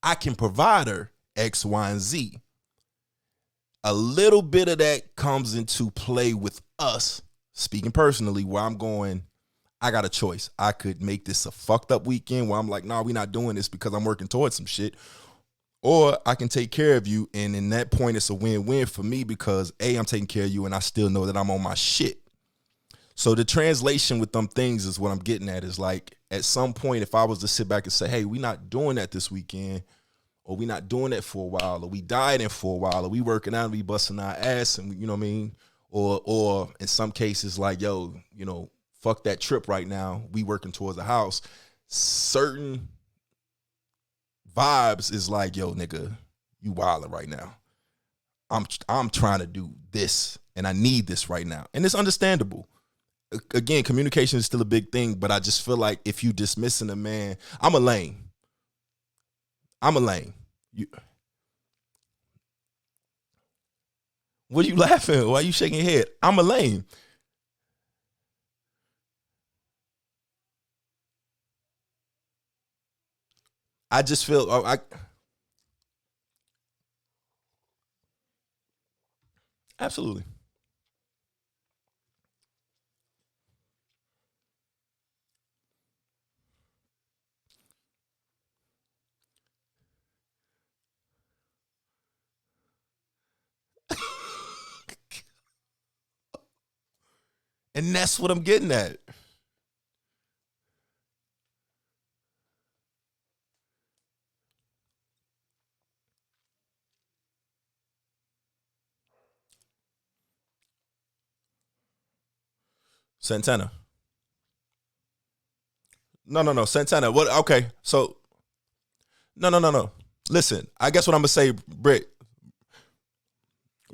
I can provide her X, Y, and Z. A little bit of that comes into play with us, speaking personally, where I'm going, I got a choice. I could make this a fucked up weekend where I'm like, nah, we're not doing this because I'm working towards some shit. Or I can take care of you, and in that point, it's a win-win for me because A, I'm taking care of you, and I still know that I'm on my shit. So the translation with them things is what I'm getting at, is like, at some point, if I was to sit back and say, hey, we're not doing that this weekend, or we're not doing that for a while, or we dieting for a while, or we working out and we busting our ass, and you know what I mean? Or in some cases, like, yo, fuck that trip right now. We working towards a house. Certain vibes is like, yo, nigga, you wilding right now. I'm trying to do this, and I need this right now. And it's understandable. Again, communication is still a big thing, but I just feel like if you dismissing a man, I'm a lame. What are you laughing? Why are you shaking your head? I'm a lame. I just feel absolutely. And that's what I'm getting at. Santana. No. Santana. What? Okay. So no. Listen, I guess what I'm gonna say, Britt.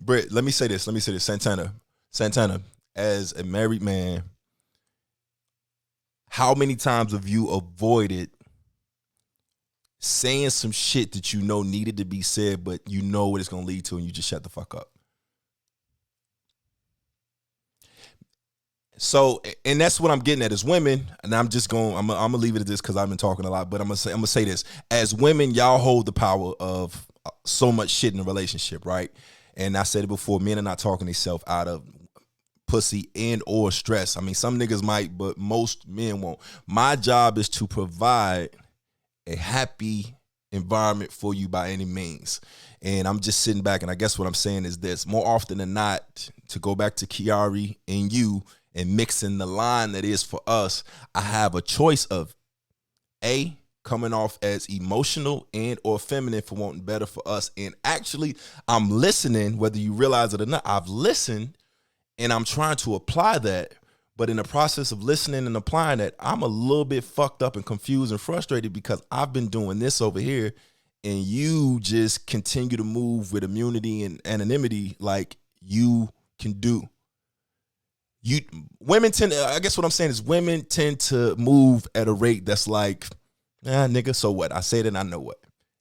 Let me say this. Santana. As a married man, how many times have you avoided saying some shit that you know needed to be said, but you know what it's gonna lead to, and you just shut the fuck up? So, and that's what I'm getting at as women, and I'm gonna leave it at this because I've been talking a lot, but I'm gonna say this: as women, y'all hold the power of so much shit in a relationship, right? And I said it before: men are not talking themselves out of pussy and or stress. I mean, some niggas might, but most men won't. My job is to provide a happy environment for you by any means. And I'm just sitting back, and I guess what I'm saying is this: more often than not, to go back to Kiari and you and mixing the line that is for us, I have a choice of A, coming off as emotional and or feminine for wanting better for us. And actually, I'm listening, whether you realize it or not. I've listened and I'm trying to apply that. But in the process of listening and applying that, I'm a little bit fucked up and confused and frustrated because I've been doing this over here and you just continue to move with immunity and anonymity like you can do. You women tend to, I guess what I'm saying is women tend to move at a rate that's like, nigga, so what? I said it and I know what.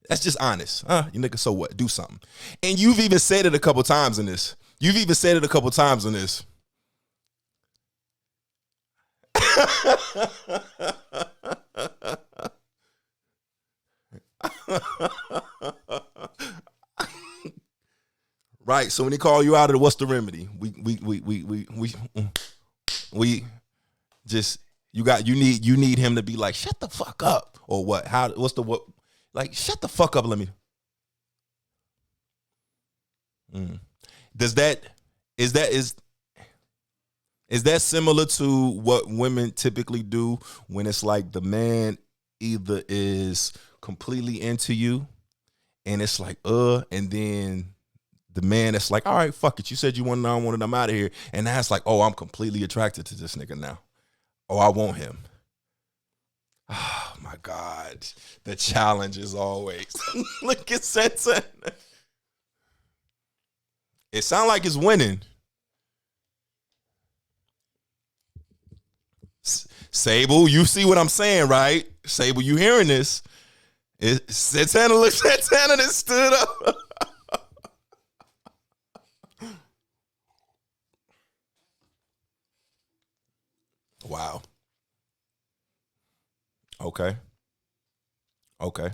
That's just honest. You nigga, so what? Do something. And you've even said it a couple times in this. Right. So when he call you out of it, what's the remedy? We just you need him to be like, shut the fuck up, or what? How? What's the what? Like, shut the fuck up. Let me. Mm. Does that is that is that similar to what women typically do when it's like the man either is completely into you and it's like and then the man that's like, all right, fuck it, you said you wanted, I wanted, I'm out of here, and that's like, oh, I'm completely attracted to this nigga now. Oh, I want him. Oh my God, the challenge is always look at Santa. It sounds like it's winning. Sabel, you see what I'm saying, right? Sabel, you hearing this? Santana look, Santana that stood up. Wow. Okay. Okay.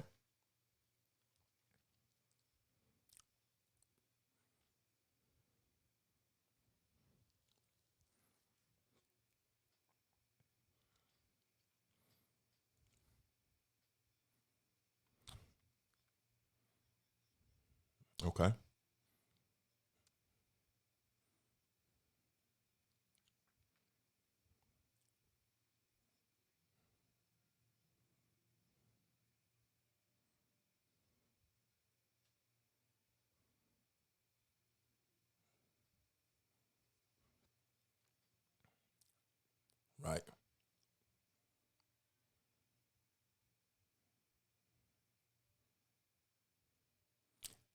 Okay. Right.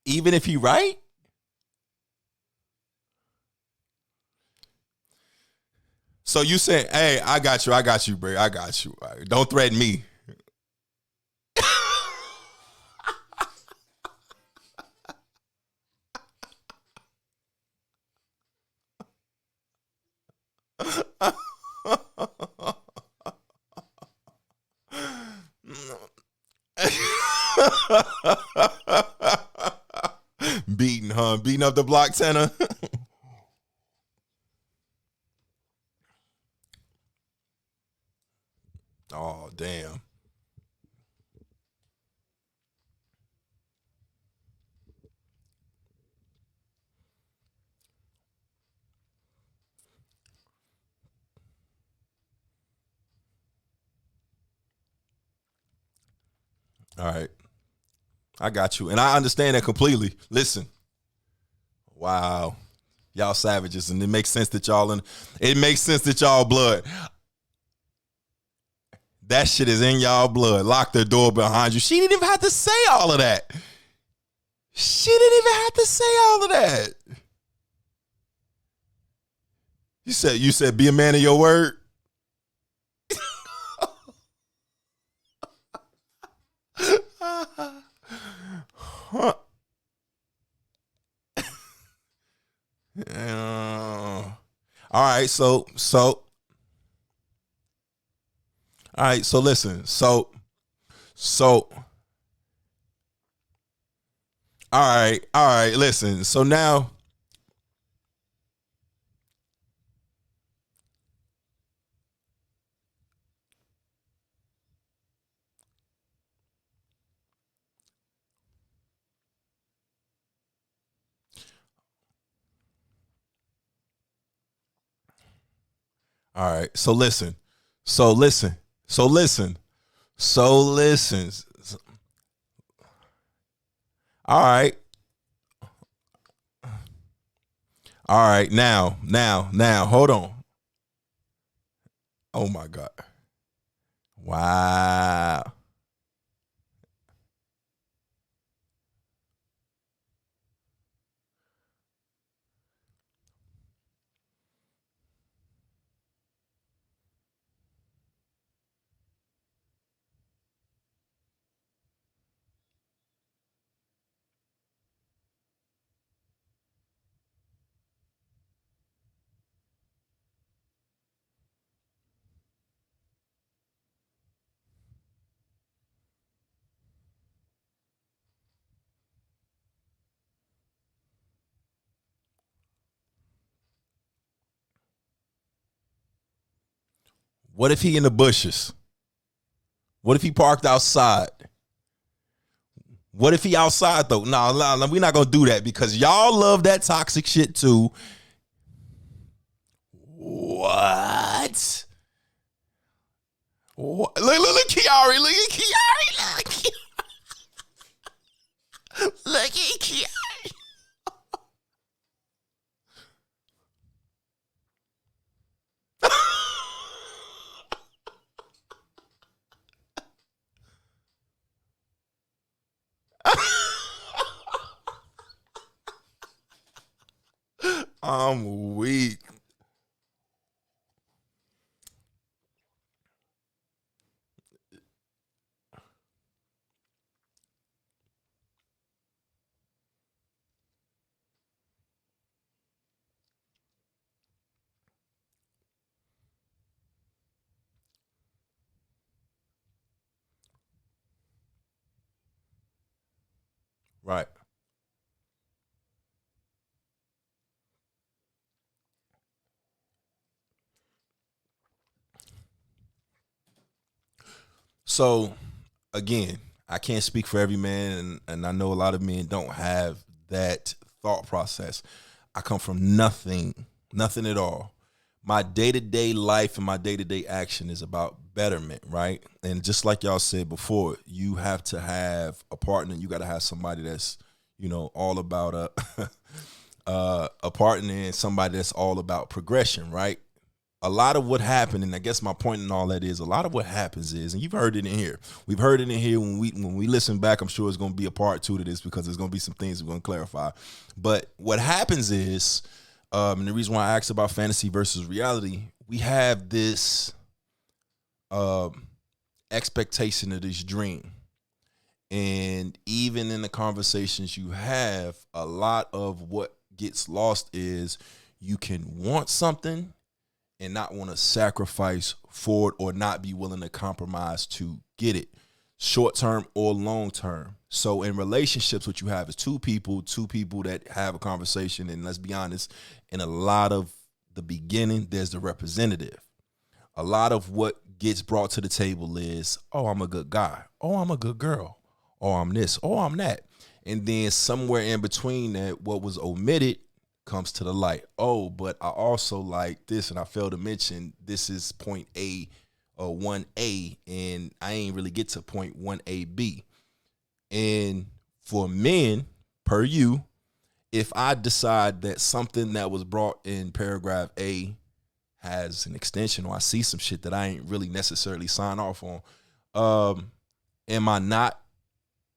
Even if he right? So you saying, hey, I got you, bro. I got you. Right. Don't threaten me. Beating, huh? Beating up the block tenor. Oh, damn. All right. I got you. And I understand that completely. Listen. Wow. Y'all savages. And it makes sense that y'all blood. That shit is in y'all blood. Lock the door behind you. She didn't even have to say all of that. She didn't even have to say all of that. You said be a man of your word. Huh. All right, all right, so listen. So all right, listen. So now, all right, so listen. So listen. So listen. So listen. All right. All right. Now, hold on. Oh my God. Wow. What if he in the bushes? What if he parked outside? What if he outside though? No, we're not gonna do that because y'all love that toxic shit too. What? Look, Kiari, look at Kiari, look at Kiari. I'm weak. Right. So again, I can't speak for every man, and I know a lot of men don't have that thought process. I come from nothing at all. My day-to-day life and my day-to-day action is about betterment, right? And just like y'all said before, you have to have a partner. You got to have somebody that's, all about a partner and somebody that's all about progression, right? A lot of what happened, and I guess my point in all that is, a lot of what happens is, and you've heard it in here. We've heard it in here when we listen back. I'm sure it's going to be a part two to this because there's going to be some things we're going to clarify. But what happens is, and the reason why I asked about fantasy versus reality, we have this expectation of this dream. And even in the conversations you have, a lot of what gets lost is you can want something and not want to sacrifice for it or not be willing to compromise to get it, short term or long term. So in relationships, what you have is two people that have a conversation, and let's be honest, in a lot of the beginning, there's the representative. A lot of what gets brought to the table is, oh, I'm a good guy. Oh, I'm a good girl. Oh, I'm this. Oh, I'm that. And then somewhere in between that, what was omitted comes to the light. Oh, but I also like this, and I failed to mention this is point A or 1A, and I ain't really get to point 1AB. And for men, per you, if I decide that something that was brought in paragraph A has an extension, or I see some shit that I ain't really necessarily sign off on, am I not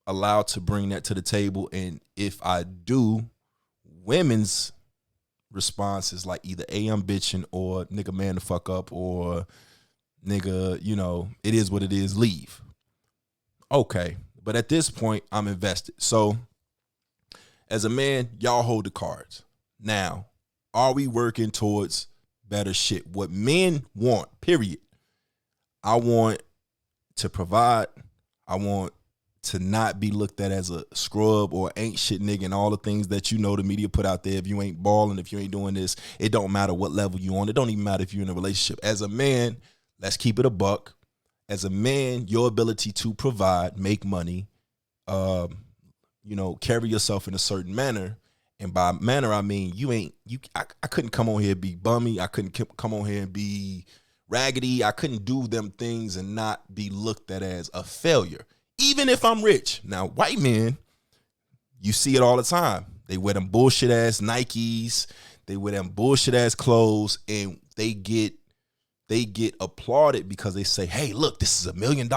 allowed to bring that to the table? And if I do, women's response is like either A, I'm bitching, or nigga, man the fuck up, or nigga, it is what it is, leave. Okay. But at this point, I'm invested. So as a man, y'all hold the cards. Now, are we working towards better shit? What men want, period. I want to provide. I want to not be looked at as a scrub or ain't shit nigga and all the things that the media put out there. If you ain't balling, if you ain't doing this, it don't matter what level you on. It don't even matter if you're in a relationship. As a man, let's keep it a buck. As a man, your ability to provide, make money, carry yourself in a certain manner. And by manner, I mean, I couldn't come on here and be bummy. I couldn't come on here and be raggedy. I couldn't do them things and not be looked at as a failure. Even if I'm rich. Now, white men, you see it all the time. They wear them bullshit ass Nikes. They wear them bullshit ass clothes, and they get applauded because they say, "Hey, look, this is $1 million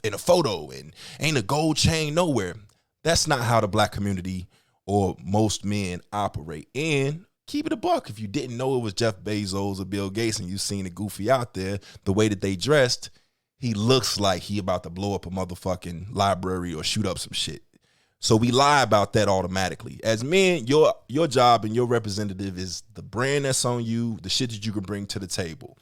in a photo, and ain't a gold chain nowhere." That's not how the black community or most men operate. And keep it a buck. If you didn't know it was Jeff Bezos or Bill Gates, and you seen it goofy out there, the way that they dressed, he looks like he about to blow up a motherfucking library or shoot up some shit. So we lie about that automatically. As men, your job and your representative is the brand that's on you, the shit that you can bring to the table.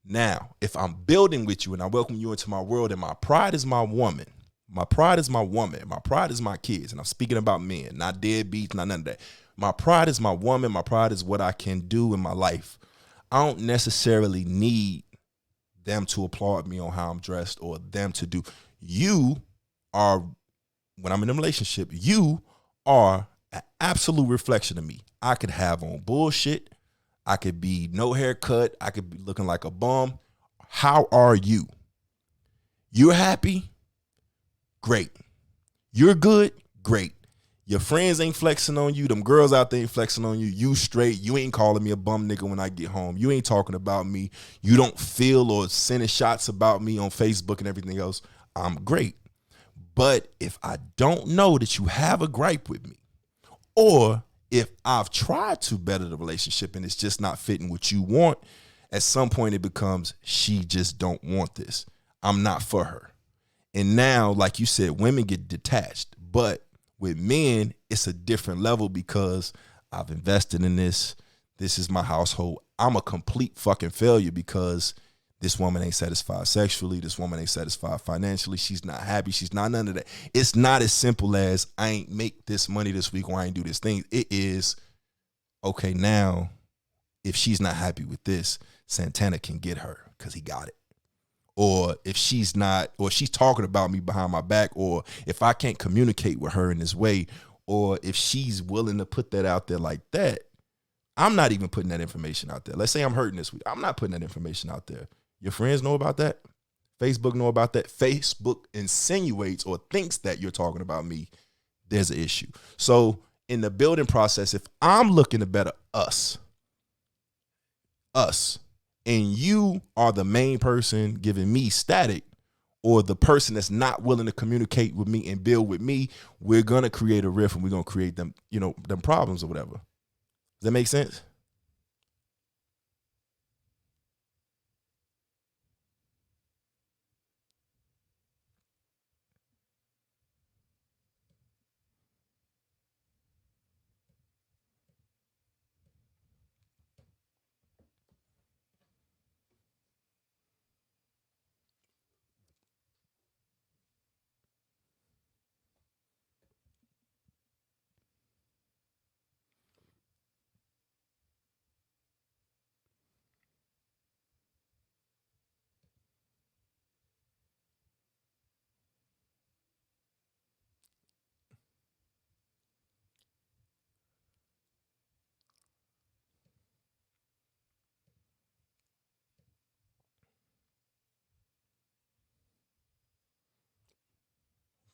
Now, if I'm building with you and I welcome you into my world, and my pride is my woman, my pride is my woman, my pride is my kids, and I'm speaking about men, not deadbeats, not none of that. My pride is my woman, my pride is what I can do in my life. I don't necessarily need them to applaud me on how I'm dressed or them to do. You are, when I'm in a relationship, you are an absolute reflection of me. I could have on bullshit. I could be no haircut. I could be looking like a bum. How are you? You're happy? Great. You're good? Great. Your friends ain't flexing on you. Them girls out there ain't flexing on you. You straight. You ain't calling me a bum nigga when I get home. You ain't talking about me. You don't feel or sending shots about me on Facebook and everything else. I'm great. But if I don't know that you have a gripe with me, or if I've tried to better the relationship and it's just not fitting what you want, at some point it becomes, she just don't want this. I'm not for her. And now, like you said, women get detached. But with men, it's a different level because I've invested in this. This is my household. I'm a complete fucking failure because this woman ain't satisfied sexually. This woman ain't satisfied financially. She's not happy. She's not none of that. It's not as simple as I ain't make this money this week or I ain't do this thing. It is, okay, now, if she's not happy with this, Santana can get her because he got it. Or if she's not, or she's talking about me behind my back, or if I can't communicate with her in this way, or if she's willing to put that out there like that, I'm not even putting that information out there. Let's say I'm hurting this week. I'm not putting that information out there. Your friends know about that. Facebook know about that. Facebook insinuates or thinks that you're talking about me. There's an issue. So in the building process, if I'm looking to better us, and you are the main person giving me static, or the person that's not willing to communicate with me and build with me, we're going to create a rift and we're going to create them, them problems or whatever. Does that make sense?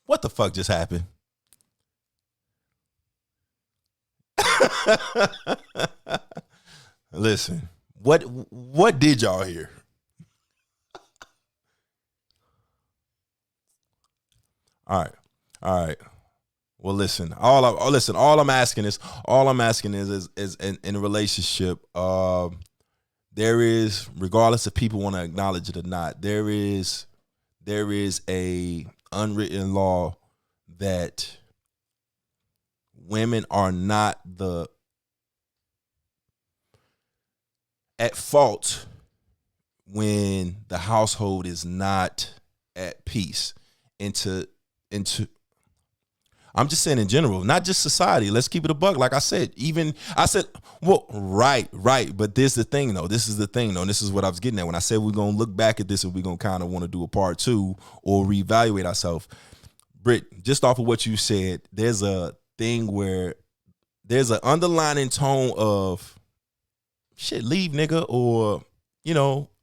What the fuck just happened? Listen, what did y'all hear? All right. All right. Well, listen. All I'm asking is in a relationship, there is, regardless if people want to acknowledge it or not, there is a unwritten law that women are not at fault when the household is not at peace. Into I'm just saying in general, not just society. Let's keep it a buck. Like I said, well, right. But this is the thing, though. This is what I was getting at when I said we're gonna look back at this and we're gonna kind of want to do a part two or reevaluate ourselves. Britt, just off of what you said, there's a thing where there's an underlining tone of shit, leave, nigga, or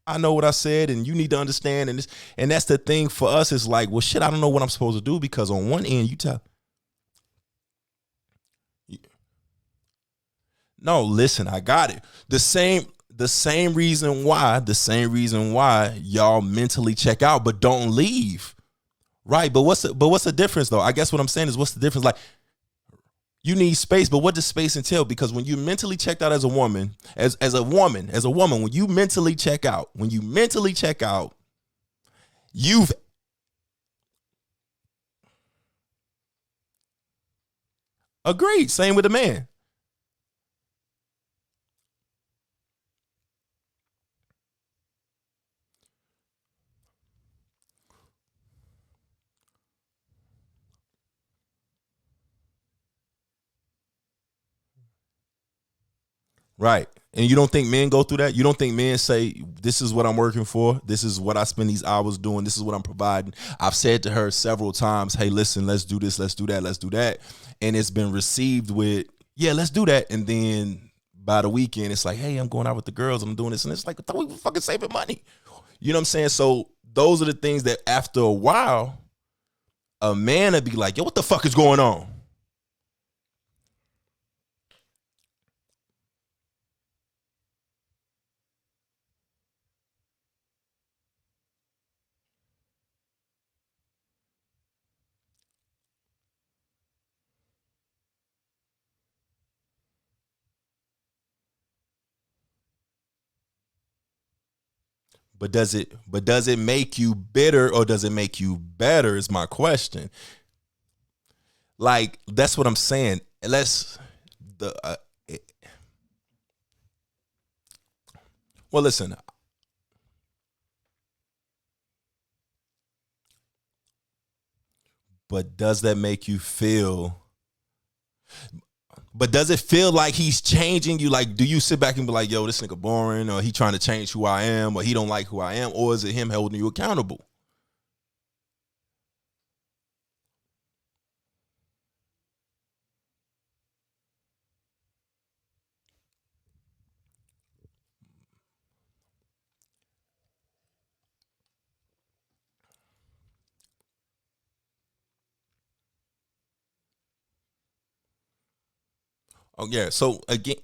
I know what I said and you need to understand, and that's the thing for us. Is like, well, shit, I don't know what I'm supposed to do, because on one end you tell, no, listen, I got it. The same reason why y'all mentally check out but don't leave. Right. But what's the difference though? I guess what I'm saying is, what's the difference? Like, you need space, but what does space entail? Because when you mentally checked out as a woman, when you mentally check out, you've agreed. Same with the man. Right. And you don't think men go through that? You don't think men say, this is what I'm working for? This is what I spend these hours doing. This is what I'm providing. I've said to her several times, hey, listen, let's do this, let's do that, let's do that. And it's been received with, yeah, let's do that. And then by the weekend, it's like, hey, I'm going out with the girls. I'm doing this. And it's like, I thought we were fucking saving money. You know what I'm saying? So those are the things that after a while, a man would be like, yo, what the fuck is going on? But does it make you bitter or does it make you better is my question. Like, that's what I'm saying. Let's the well, listen. But does that make you feel? But does it feel like he's changing you? Like, do you sit back and be like, "Yo, this nigga boring," or he trying to change who I am, or he don't like who I am, or is it him holding you accountable? Oh yeah. So again,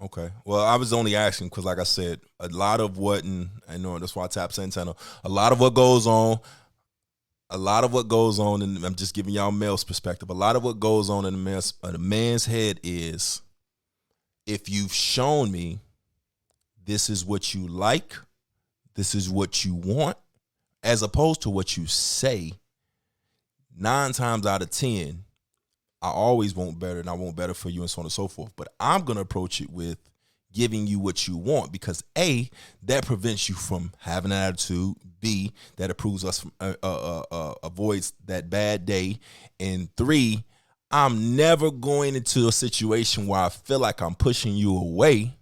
okay. Well, I was only asking because, like I said, a lot of what, and I know that's why I tap Santana. A lot of what goes on, a lot of what goes on, and I'm just giving y'all male's perspective. A lot of what goes on in a man's head is, if you've shown me this is what you like, this is what you want, as opposed to what you say, 9 times out of 10, I always want better and I want better for you and so on and so forth. But I'm going to approach it with giving you what you want because A, that prevents you from having an attitude. B, that approves us from avoids that bad day. And 3, I'm never going into a situation where I feel like I'm pushing you away.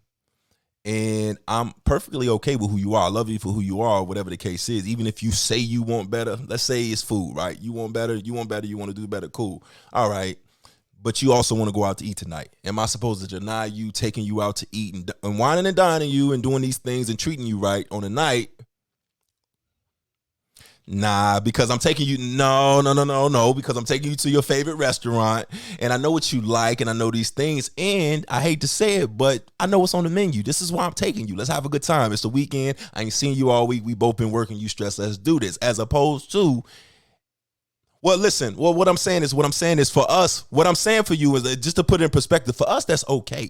And I'm perfectly okay with who you are. I love you for who you are, whatever the case is. Even if you say you want better, let's say it's food, right? You want better, you want better, you want to do better, cool. All right. But you also want to go out to eat tonight. Am I supposed to deny you taking you out to eat and whining and dining you and doing these things and treating you right on a night? Nah, because I'm taking you. No, no, no, no, no. Because I'm taking you to your favorite restaurant, and I know what you like, and I know these things. And I hate to say it, but I know what's on the menu. This is why I'm taking you. Let's have a good time. It's the weekend. I ain't seen you all week. We both been working. You stressed. Let's do this. As opposed to, well, listen. Well, what I'm saying is for us. What I'm saying for you is that, just to put it in perspective, for us, that's okay.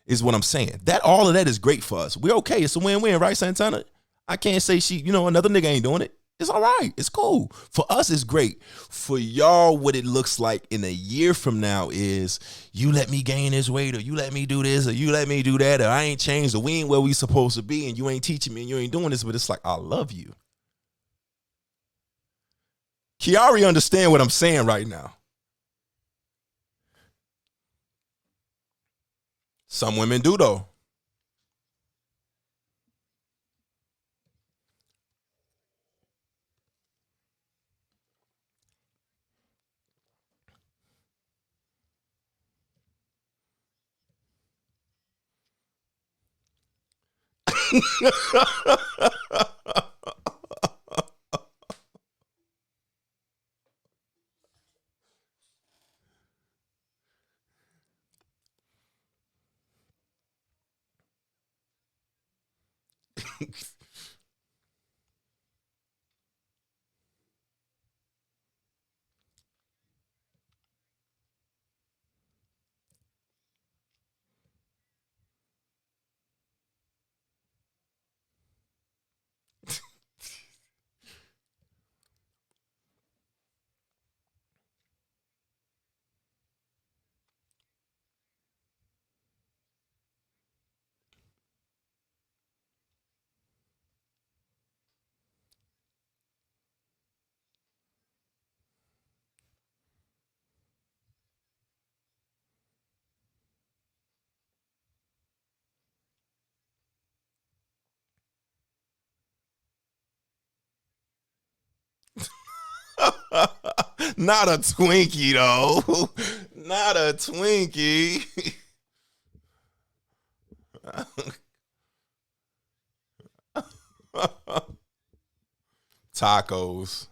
Is what I'm saying. That all of that is great for us. We're okay. It's a win-win, right, Santana? I can't say another nigga ain't doing it. It's all right. It's cool. For us, it's great. For y'all, what it looks like in a year from now is, you let me gain this weight, or you let me do this, or you let me do that, or I ain't changed, or we ain't where we supposed to be, and you ain't teaching me, and you ain't doing this. But it's like, I love you. Kiari understand what I'm saying right now. Some women do though. Not a Twinkie though. Not a Twinkie. Tacos.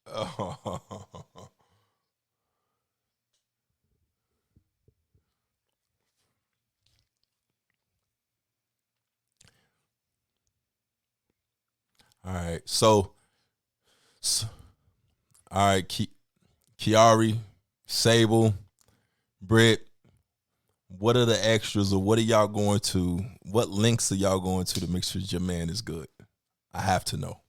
All right. So all right, Kiari, Sable, Britt, what are the extras or what are y'all going to, what links are y'all going to make sure your man is good? I have to know.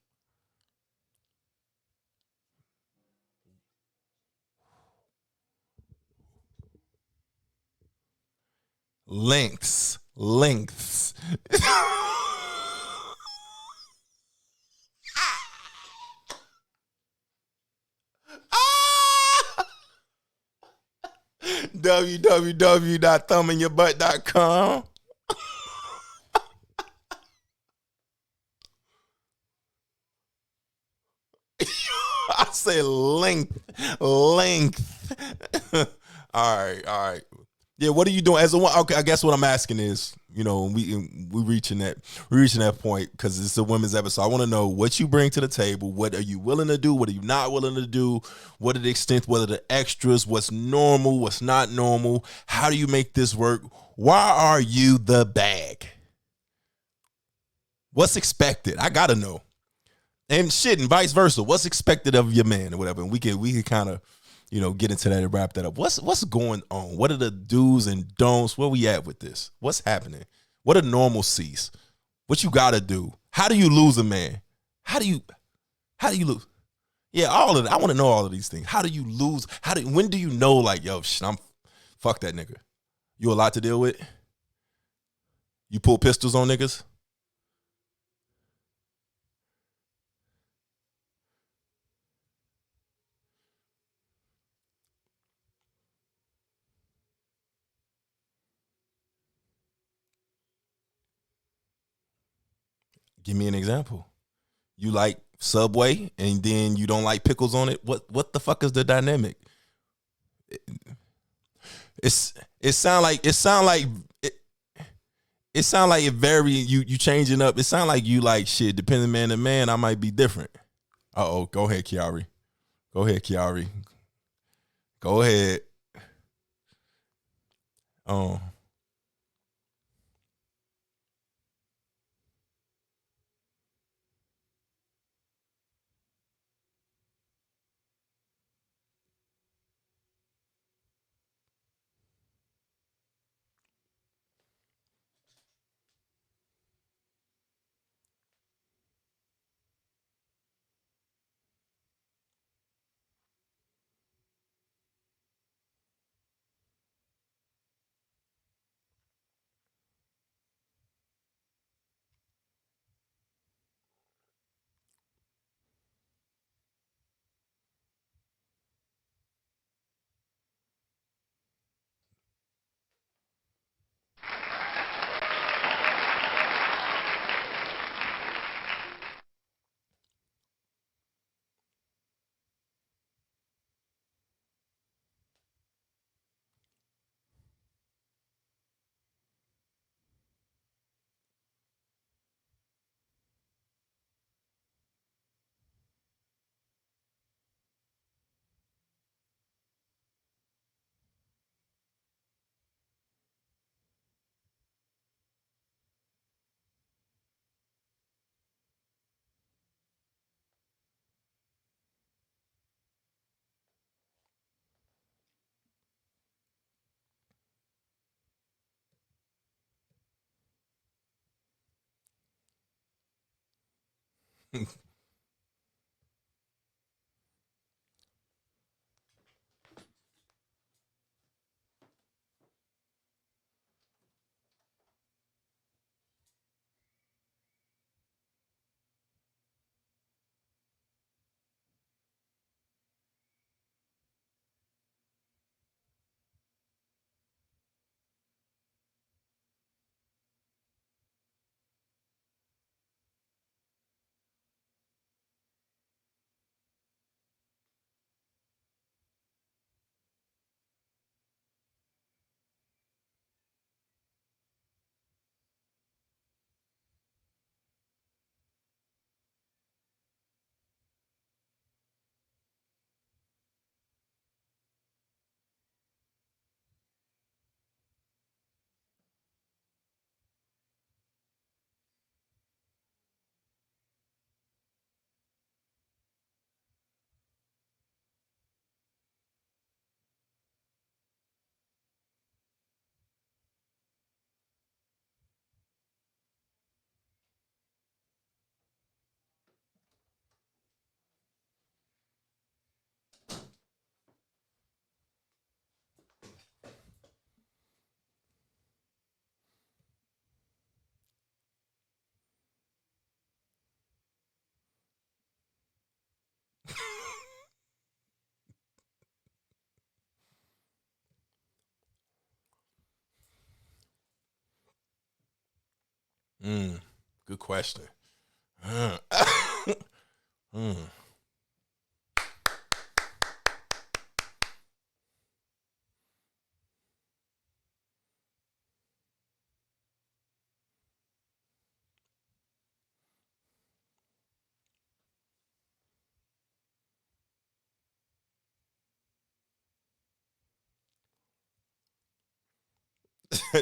Links. Lengths. www.thumbinyourbutt.com. I say length. Length. All right, all right. Yeah, what are you doing as a one? Okay, I guess what I'm asking is, we reaching that point because it's a women's episode. I want to know what you bring to the table. What are you willing to do? What are you not willing to do? What are the extent? What are the extras? What's normal? What's not normal? How do you make this work? Why are you the bag? What's expected? I gotta know. And shit, and vice versa. What's expected of your man or whatever? And we can kind of, get into that and wrap that up. What's going on? What are the do's and don'ts? Where we at with this? What's happening? What are normalcies? What you gotta do? How do you lose a man? How do you lose? Yeah, all of it. I want to know all of these things. How do you lose? When do you know like, yo, I'm fuck that nigga? You a lot to deal with? You pull pistols on niggas? Give me an example. You like Subway and then you don't like pickles on it. What the fuck is the dynamic? It's it sound like it very you changing up. It sound like you like shit. Depending man to man, I might be different. Uh oh, go ahead, Kiari. Go ahead, Kiari. Go ahead. Oh, Mm, good question. Mm.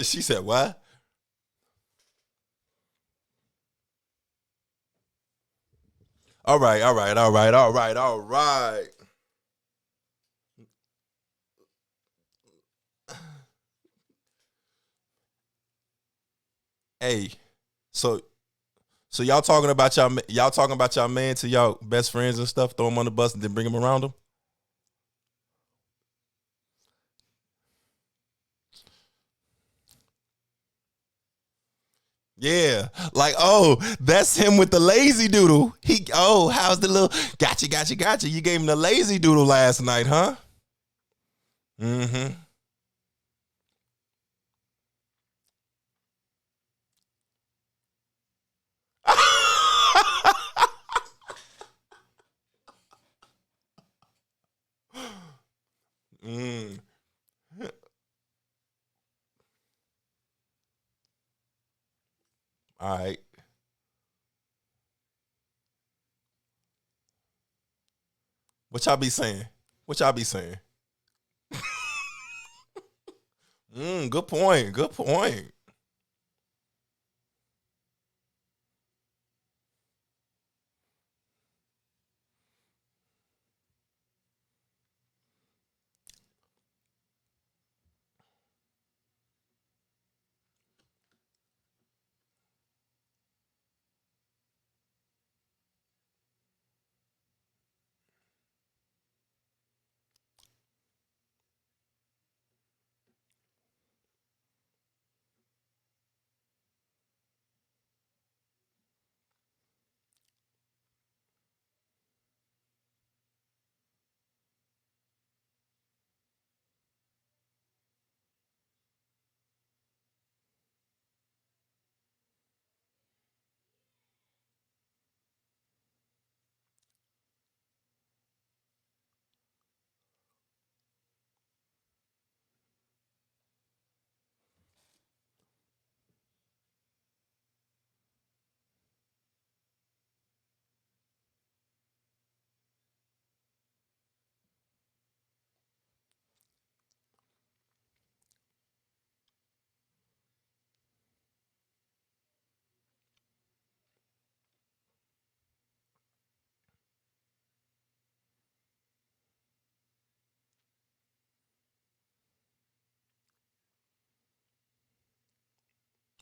She said, "What?" All right, all right, all right, all right, all right. Hey, so y'all talking about y'all man to y'all best friends and stuff. Throw them on the bus and then bring them around them. Yeah, like oh, that's him with the lazy doodle. How's the little gotcha, gotcha, gotcha? You gave him the lazy doodle last night, huh? Mm-hmm. mm. All right. What y'all be saying? What y'all be saying? Good point. Good point.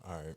All right.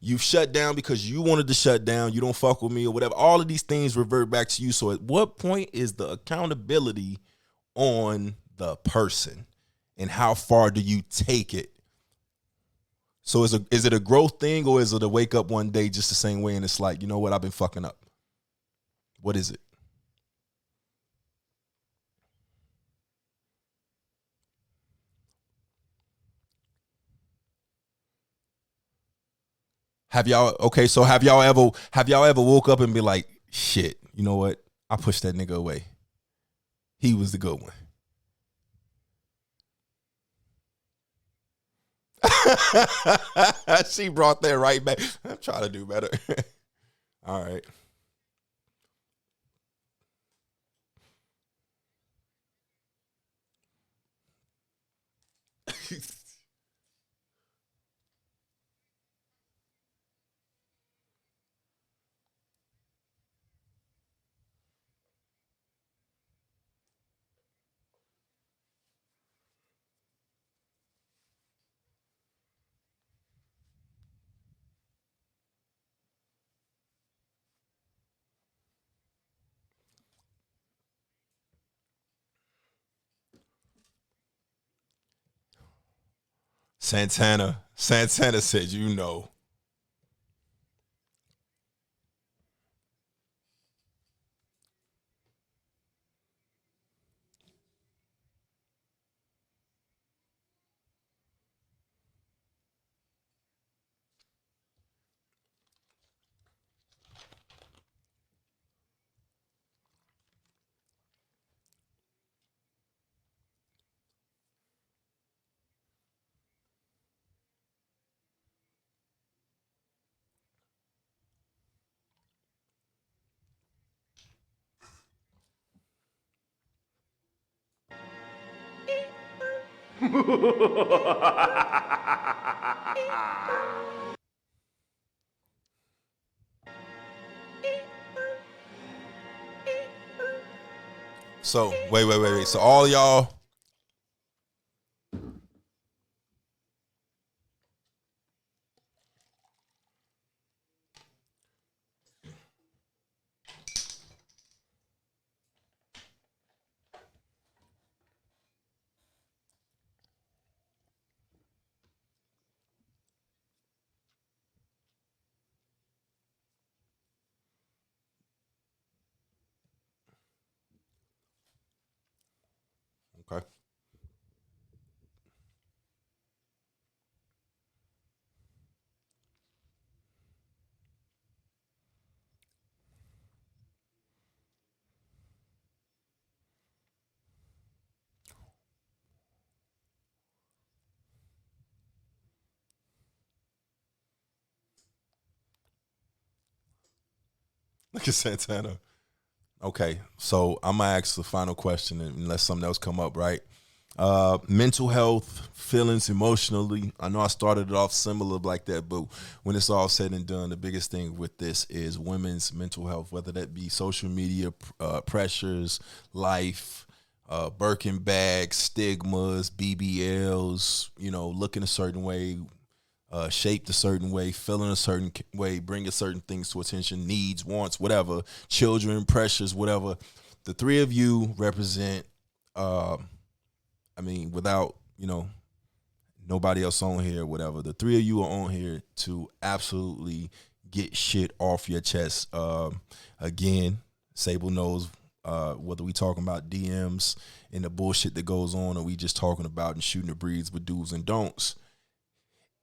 You've shut down because you wanted to shut down. You don't fuck with me or whatever. All of these things revert back to you. So at what point is the accountability on the person, and how far do you take it? So is it a growth thing, or is it a wake up one day just the same way and it's like, you know what, I've been fucking up? What is it? Have y'all ever woke up and be like, shit, you know what? I pushed that nigga away. He was the good one. She brought that right back. I'm trying to do better. All right. Santana said, you know. So wait. So all y'all, okay. Look at Santana. Okay, so I'm gonna ask the final question unless something else come up, right? Mental health, feelings, emotionally. I know I started it off similar like that, but when it's all said and done, the biggest thing with this is women's mental health, whether that be social media pressures, life, Birkin bags, stigmas, BBLs, looking a certain way, shaped a certain way, feeling a certain way, bringing certain things to attention, needs, wants, whatever, children, pressures, whatever. The three of you represent, without, nobody else on here, whatever. The three of you are on here to absolutely get shit off your chest. Again, Sabel knows whether we talking about DMs and the bullshit that goes on, or we just talking about and shooting the breeze with do's and don'ts.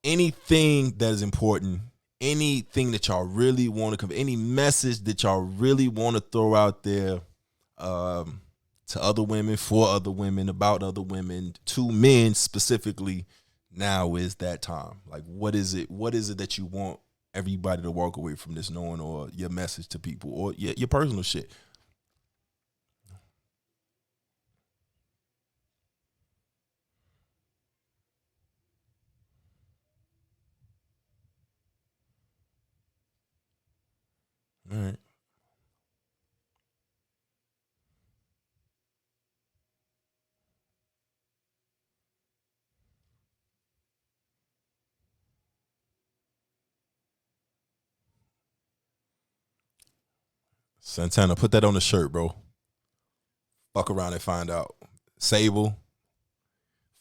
Anything that is important, anything that y'all really want to convey, any message that y'all really want to throw out there, to other women, for other women, about other women, to men specifically, now is that time. Like, what is it? What is it that you want everybody to walk away from this knowing, or your message to people, or your personal shit? All right. Santana, put that on the shirt, bro. Fuck around and find out. Sabel,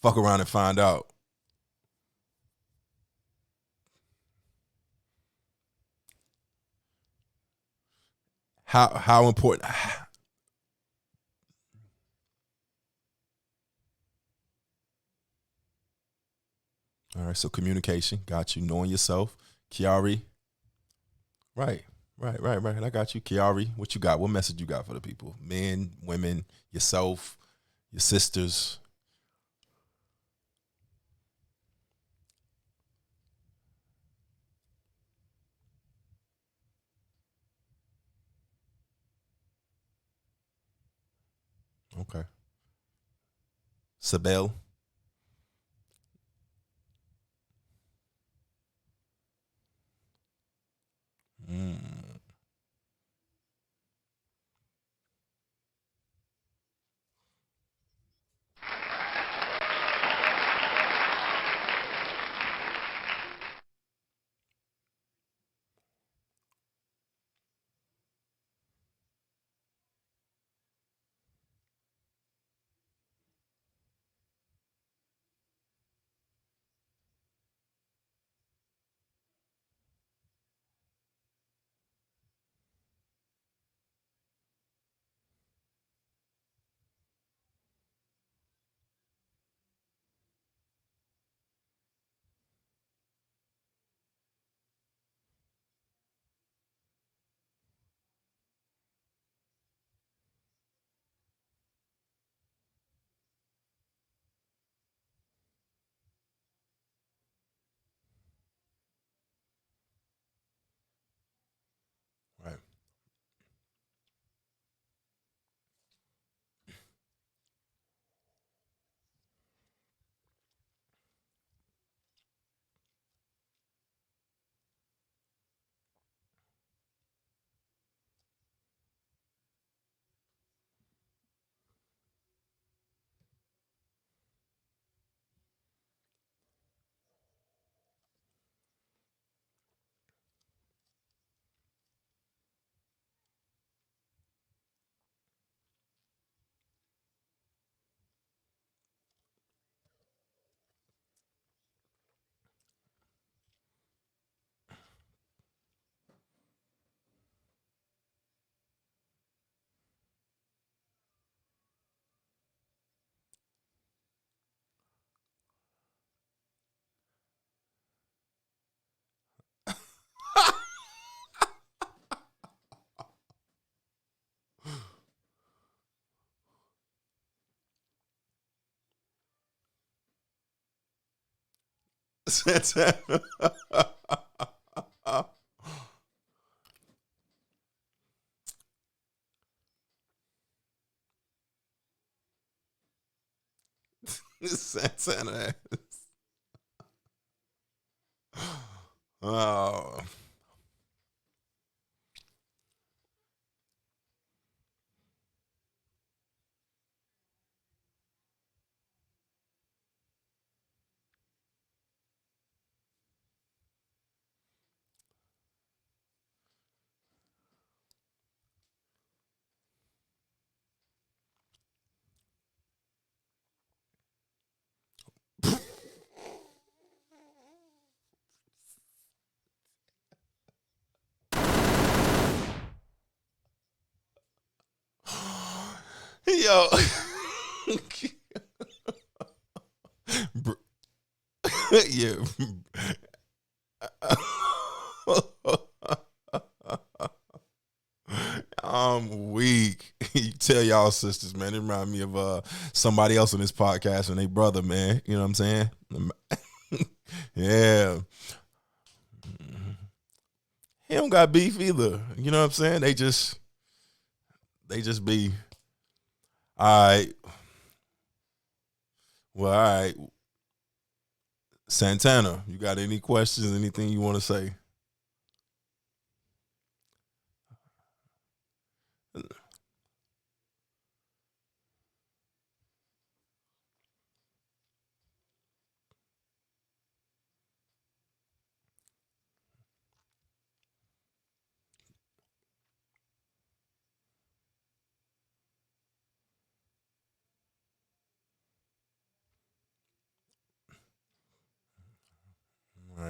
fuck around and find out. How important? All right, so communication, got you. Knowing yourself, Kiari. Right, right. I got you, Kiari. What you got? What message you got for the people? Men, women, yourself, your sisters. Okay. Sabel. Mm, right. Santana. Santana. Oh, yo. Yeah. I'm weak. You tell y'all sisters, man. It remind me of somebody else on this podcast and they brother, man. You know what I'm saying? Yeah. He don't got beef either. You know what I'm saying? They just be all right. Well, all right. Santana, you got any questions, anything you want to say?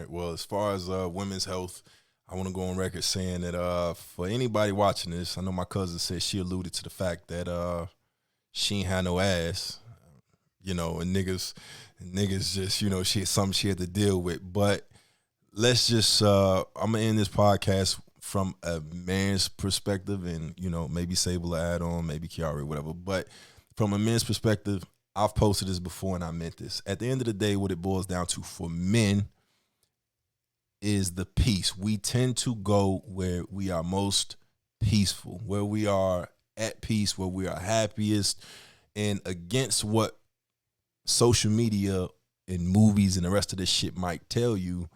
right. Well, as far as women's health, I want to go on record saying that for anybody watching this, I know my cousin said she alluded to the fact that she ain't had no ass, and niggas just, she had something she had to deal with. But let's just, I'm gonna end this podcast from a man's perspective, and maybe Sabel will add on, maybe Kiara, whatever. But from a man's perspective, I've posted this before and I meant this. At the end of the day, what it boils down to for men is the peace. We tend to go where we are most peaceful, where we are at peace, where we are happiest, and against what social media and movies and the rest of this shit might tell you.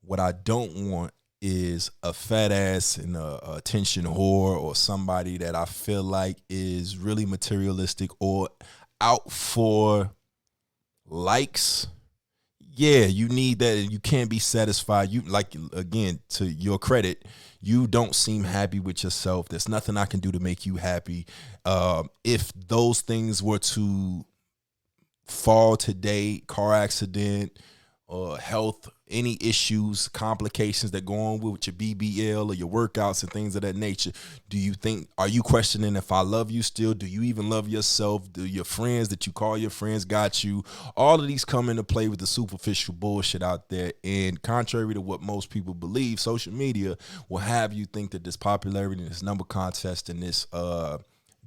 What I don't want is a fat ass and a attention whore, or somebody that I feel like is really materialistic or out for likes. Yeah, you need that, and you can't be satisfied. You, like, again, to your credit, you don't seem happy with yourself. There's nothing I can do to make you happy. If those things were to fall today, car accident, or health, any issues, complications that go on with your BBL or your workouts and things of that nature, are you questioning if I love you still? Do you even love yourself? Do your friends that you call your friends got you? All of these come into play with the superficial bullshit out there. And contrary to what most people believe, social media will have you think that this popularity and this number contest and this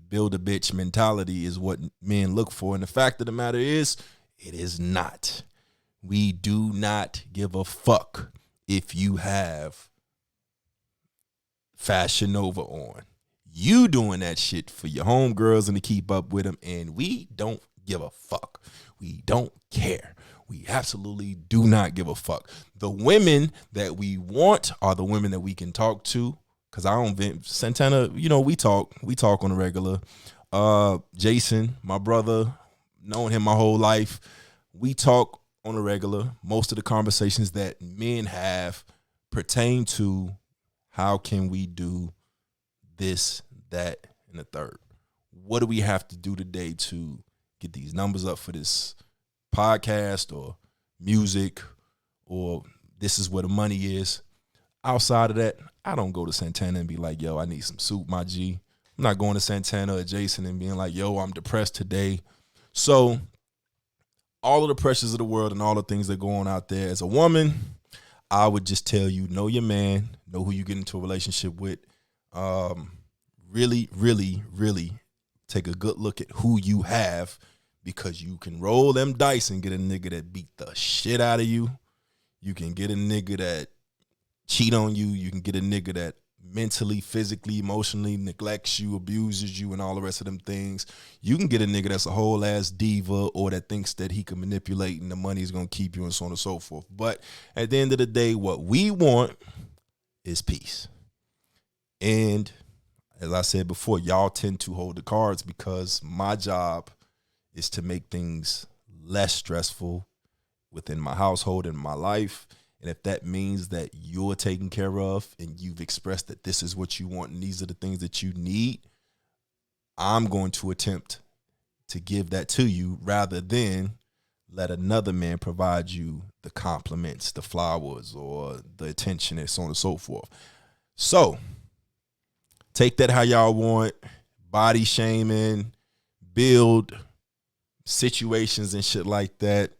build a bitch mentality is what men look for. And the fact of the matter is, it is not. We do not give a fuck if you have Fashion Nova on. You doing that shit for your homegirls and to keep up with them, and we don't give a fuck. We don't care. We absolutely do not give a fuck. The women that we want are the women that we can talk to. Cause I don't Santana, we talk on a regular. Jason, my brother, known him my whole life. We talk on a regular. Most of the conversations that men have pertain to how can we do this, that, and the third. What do we have to do today to get these numbers up for this podcast or music, or this is where the money is? Outside of that, I don't go to Santana and be like, yo, I need some soup, my G. I'm not going to Santana or Jason and being like, yo, I'm depressed today. So all of the pressures of the world and all the things that go on out there, as a woman, I would just tell you, know your man, know who you get into a relationship with. Really, really, really take a good look at who you have, because you can roll them dice and get a nigga that beat the shit out of you. You can get a nigga that cheat on you. You can get a nigga that mentally, physically, emotionally neglects you, abuses you, and all the rest of them things. You can get a nigga that's a whole ass diva, or that thinks that he can manipulate and the money's gonna keep you, and so on and so forth. But at the end of the day, what we want is peace. And as I said before, y'all tend to hold the cards, because my job is to make things less stressful within my household and my life. And if that means that you're taken care of and you've expressed that this is what you want and these are the things that you need, I'm going to attempt to give that to you, rather than let another man provide you the compliments, the flowers, or the attention, and so on and so forth. So take that how y'all want. Body shaming, build situations and shit like that.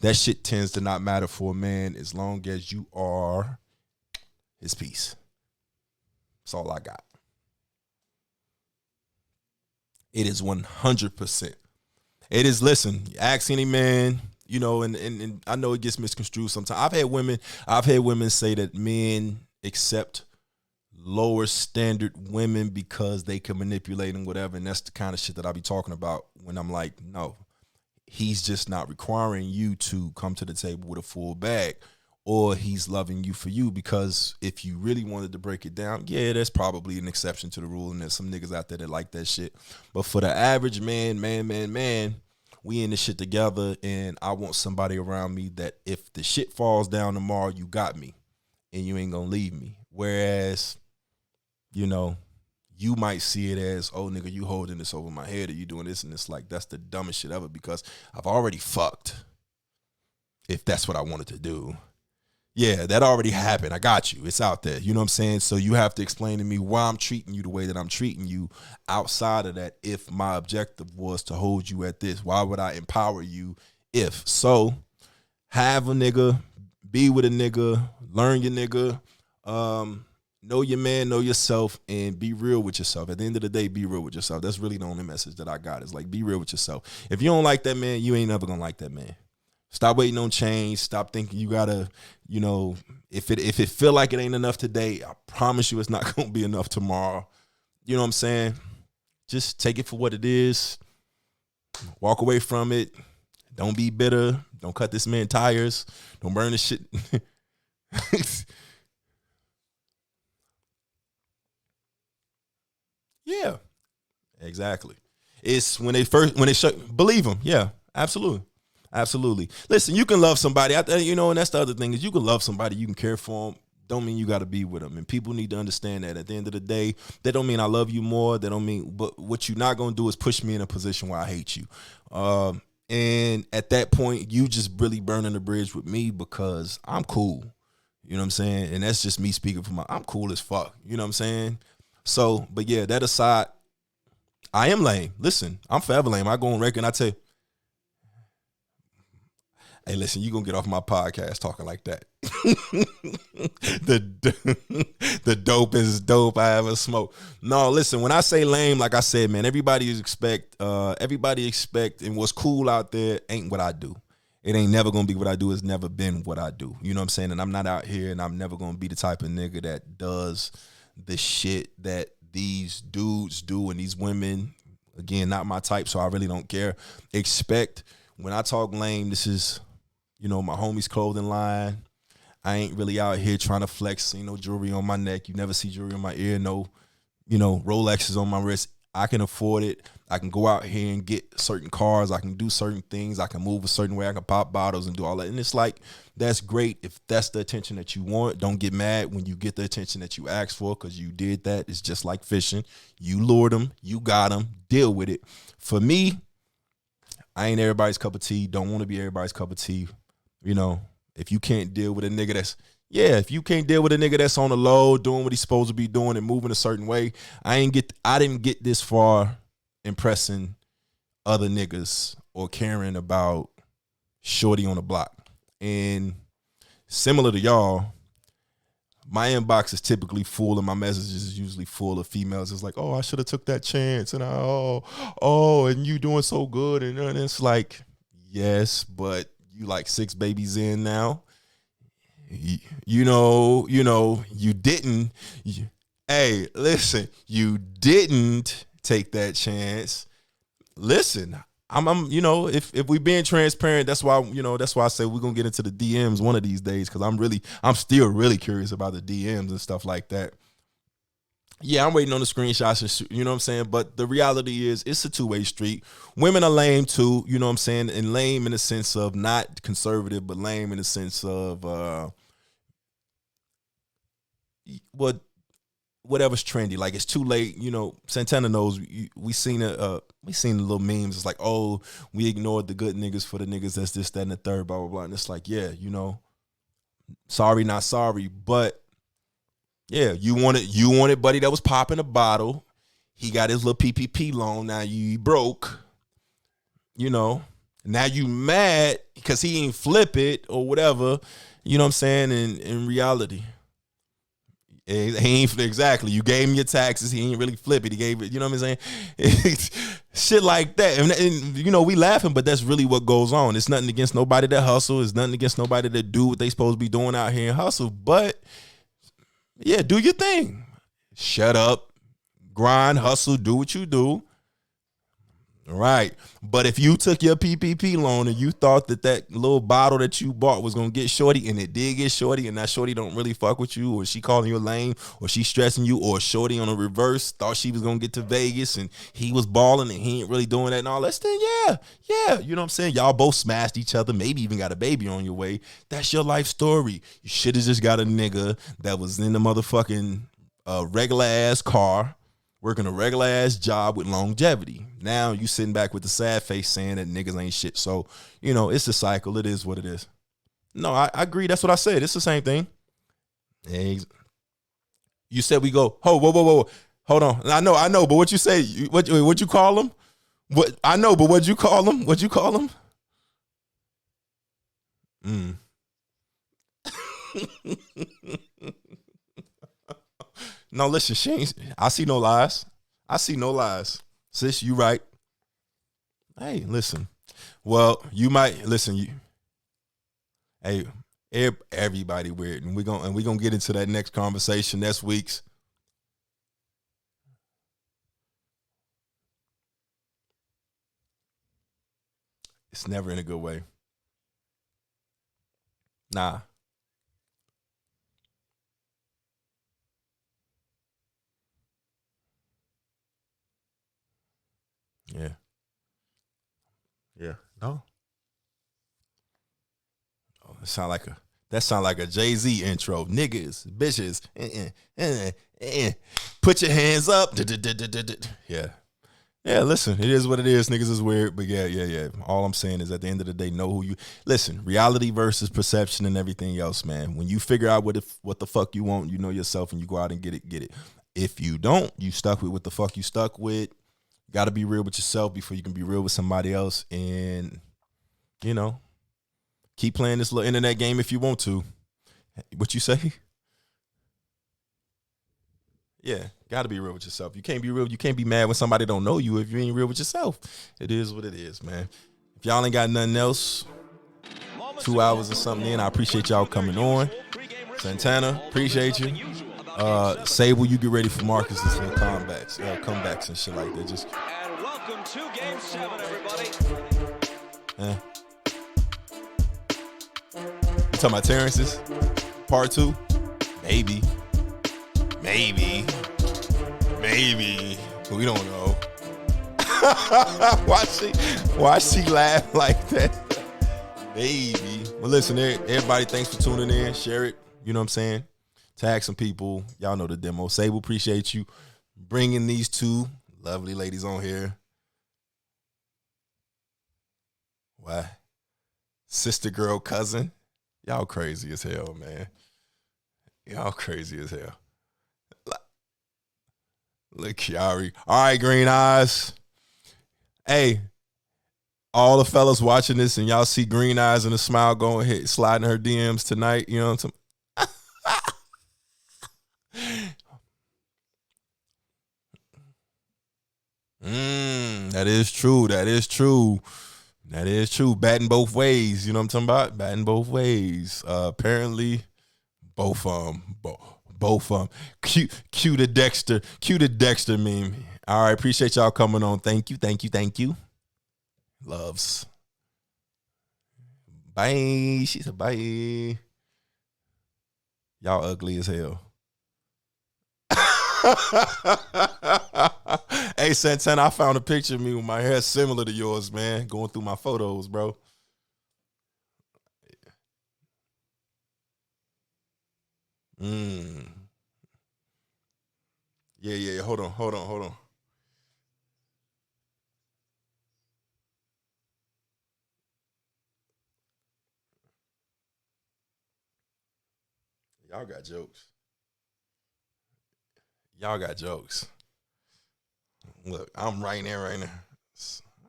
That shit tends to not matter for a man, as long as you are his peace. That's all I got. It is 100%. It is, listen, ask any man, and I know it gets misconstrued sometimes. I've had women say that men accept lower standard women because they can manipulate and whatever, and that's the kind of shit that I be talking about when I'm like, no. He's just not requiring you to come to the table with a full bag, or he's loving you for you. Because if you really wanted to break it down, yeah, there's probably an exception to the rule, and there's some niggas out there that like that shit. But for the average man, we in this shit together, and I want somebody around me that if the shit falls down tomorrow, you got me, and you ain't gonna leave me. Whereas, you might see it as, oh, nigga, you holding this over my head, or you doing this, and it's like, that's the dumbest shit ever, because I've already fucked, if that's what I wanted to do. Yeah, that already happened. I got you. It's out there. You know what I'm saying? So you have to explain to me why I'm treating you the way that I'm treating you outside of that. If my objective was to hold you at this, why would I empower you? If so, have a nigga, be with a nigga, learn your nigga, know your man, know yourself, and be real with yourself. At the end of the day, be real with yourself. That's really the only message that I got is like, be real with yourself. If you don't like that man, you ain't never gonna like that man. Stop waiting on change. Stop thinking you gotta, if it feel like it ain't enough today, I promise you it's not gonna be enough tomorrow. You know what I'm saying? Just take it for what it is. Walk away from it. Don't be bitter. Don't cut this man tires. Don't burn this shit. Yeah, exactly. It's when they believe them. Yeah, absolutely. Absolutely. Listen, you can love somebody out there, and that's the other thing is you can love somebody, you can care for them. Don't mean you got to be with them. And people need to understand that at the end of the day, that don't mean I love you more. That don't mean, but what you're not going to do is push me in a position where I hate you. And at that point, you just really burning the bridge with me because I'm cool. You know what I'm saying? And that's just me speaking for I'm cool as fuck. You know what I'm saying? So, but yeah, that aside, I am lame. Listen, I'm forever lame. I go on record and I tell you, hey, listen, you gonna get off my podcast talking like that. the dopest dope I ever smoked. No, listen, when I say lame, like I said, man, everybody expect, and what's cool out there ain't what I do. It ain't never gonna be what I do. It's never been what I do. You know what I'm saying? And I'm not out here and I'm never gonna be the type of nigga that does the shit that these dudes do and these women, again, not my type, so I really don't care. Expect when I talk lame, this is, my homie's clothing line. I ain't really out here trying to flex, jewelry on my neck. You never see jewelry on my ear, no, Rolexes on my wrist. I can afford it. I can go out here and get certain cars. I can do certain things. I can move a certain way. I can pop bottles and do all that. And it's like, that's great. If that's the attention that you want, don't get mad when you get the attention that you asked for because you did that. It's just like fishing. You lured them. You got them. Deal with it. For me, I ain't everybody's cup of tea. Don't want to be everybody's cup of tea. If you can't deal with a nigga if you can't deal with a nigga that's on the low, doing what he's supposed to be doing and moving a certain way, I didn't get this far impressing other niggas or caring about shorty on the block. And similar to y'all, my inbox is typically full and my messages is usually full of females. It's like, oh, I should have took that chance. And and you doing so good. And it's like, yes, but you like 6 babies in now. You didn't. Hey, listen, you didn't take that chance. Listen, if we being transparent, that's why I say we're gonna get into the DMs one of these days because I'm still really curious about the DMs and stuff like that. Yeah, I'm waiting on the screenshots and you know what I'm saying? But the reality is it's a two-way street. Women are lame too, you know what I'm saying? And lame in the sense of not conservative, but lame in the sense of whatever's trendy. Like it's too late, Santana knows we seen the little memes. It's like, oh, we ignored the good niggas for the niggas that's this, that, and the third, blah, blah, blah. And it's like, yeah, sorry, not sorry, but yeah, you wanted buddy that was popping a bottle. He got his little PPP loan. Now you broke. Now you mad because he ain't flip it or whatever. You know what I'm saying? In reality, he ain't exactly. You gave him your taxes. He ain't really flip it. He gave it. You know what I'm saying? Shit like that. And we laughing, but that's really what goes on. It's nothing against nobody that hustle. It's nothing against nobody that do what they supposed to be doing out here and hustle. But yeah, do your thing. Shut up, grind, hustle, do what you do. Right. But if you took your PPP loan and you thought that little bottle that you bought was going to get shorty and it did get shorty and that shorty don't really fuck with you or she calling you a lame or she stressing you or shorty on the reverse thought she was going to get to Vegas and he was balling and he ain't really doing that and all that, then yeah. You know what I'm saying? Y'all both smashed each other, maybe even got a baby on your way. That's your life story. You should have just got a nigga that was in the motherfucking regular ass car working a regular ass job with longevity. Now you sitting back with the sad face saying that niggas ain't shit. So, it's a cycle. It is what it is. No, I agree. That's what I said. It's the same thing. You said we go. Oh, whoa. Hold on. I know. But what you say? What you call them? What I know, but what'd you call them? What'd you call them? No, listen, she ain't. I see no lies. Sis, you right. Hey, listen. Well, you might listen. Hey, everybody weird, and we're gonna get into that next conversation next week's. It's never in a good way. Nah. Yeah. Yeah. No. Oh, that sound like a Jay-Z intro. Niggas, bitches, put your hands up. Yeah. Yeah, listen, it is what it is. Niggas is weird, but yeah. All I'm saying is at the end of the day, know who you listen, reality versus perception and everything else, man. When you figure out what the fuck you want, you know yourself and you go out and get it. If you don't, you stuck with what the fuck you stuck with. You gotta be real with yourself before you can be real with somebody else. And, keep playing this little internet game if you want to. What you say? Yeah, got to be real with yourself. You can't be real. You can't be mad when somebody don't know you if you ain't real with yourself. It is what it is, man. If y'all ain't got nothing else, 2 hours or something in, I appreciate y'all coming on. Santana, appreciate you. Sabel, you get ready for Marcus's little comebacks and shit like that. And welcome to Game 7, everybody. You talking about Terrence's part 2? Maybe. We don't know. Why she laugh like that? Maybe. Well, listen, everybody, thanks for tuning in. Share it. You know what I'm saying? Tag some people. Y'all know the demo. Sabel, appreciate you bringing these two lovely ladies on here. Why? Sister, girl, cousin. Y'all crazy as hell, man. Y'all crazy as hell. Look, Kiari. All right, green eyes. Hey, all the fellas watching this and y'all see green eyes and a smile going sliding her DMs tonight. You know what I'm saying? That is true. Batting both ways. You know what I'm talking about? Batting both ways. Apparently, both Cue the Dexter meme. All right, appreciate y'all coming on. Thank you. Loves. Bye. She said bye. Y'all ugly as hell. Hey, Santana, I found a picture of me with my hair similar to yours, man. Going through my photos, bro. Yeah. Hold on. Y'all got jokes. Look, I'm right there right now. I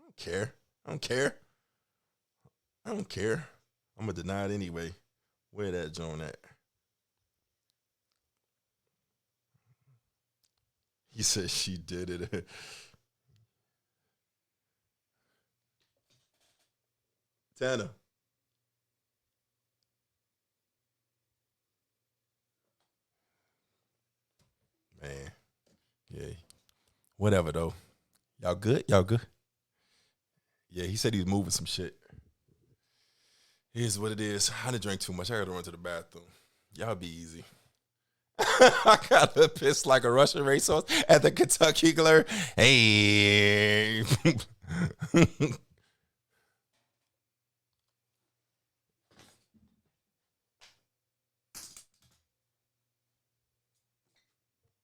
don't care. I'm going to deny it anyway. Where that Joan at? He said she did it. Tanner. Man. Yeah. Whatever, though. Y'all good? Yeah, he said he was moving some shit. Here's what it is. I done drank too much. I got to run to the bathroom. Y'all be easy. I got to piss like a Russian racehorse at the Kentucky Glare. Hey.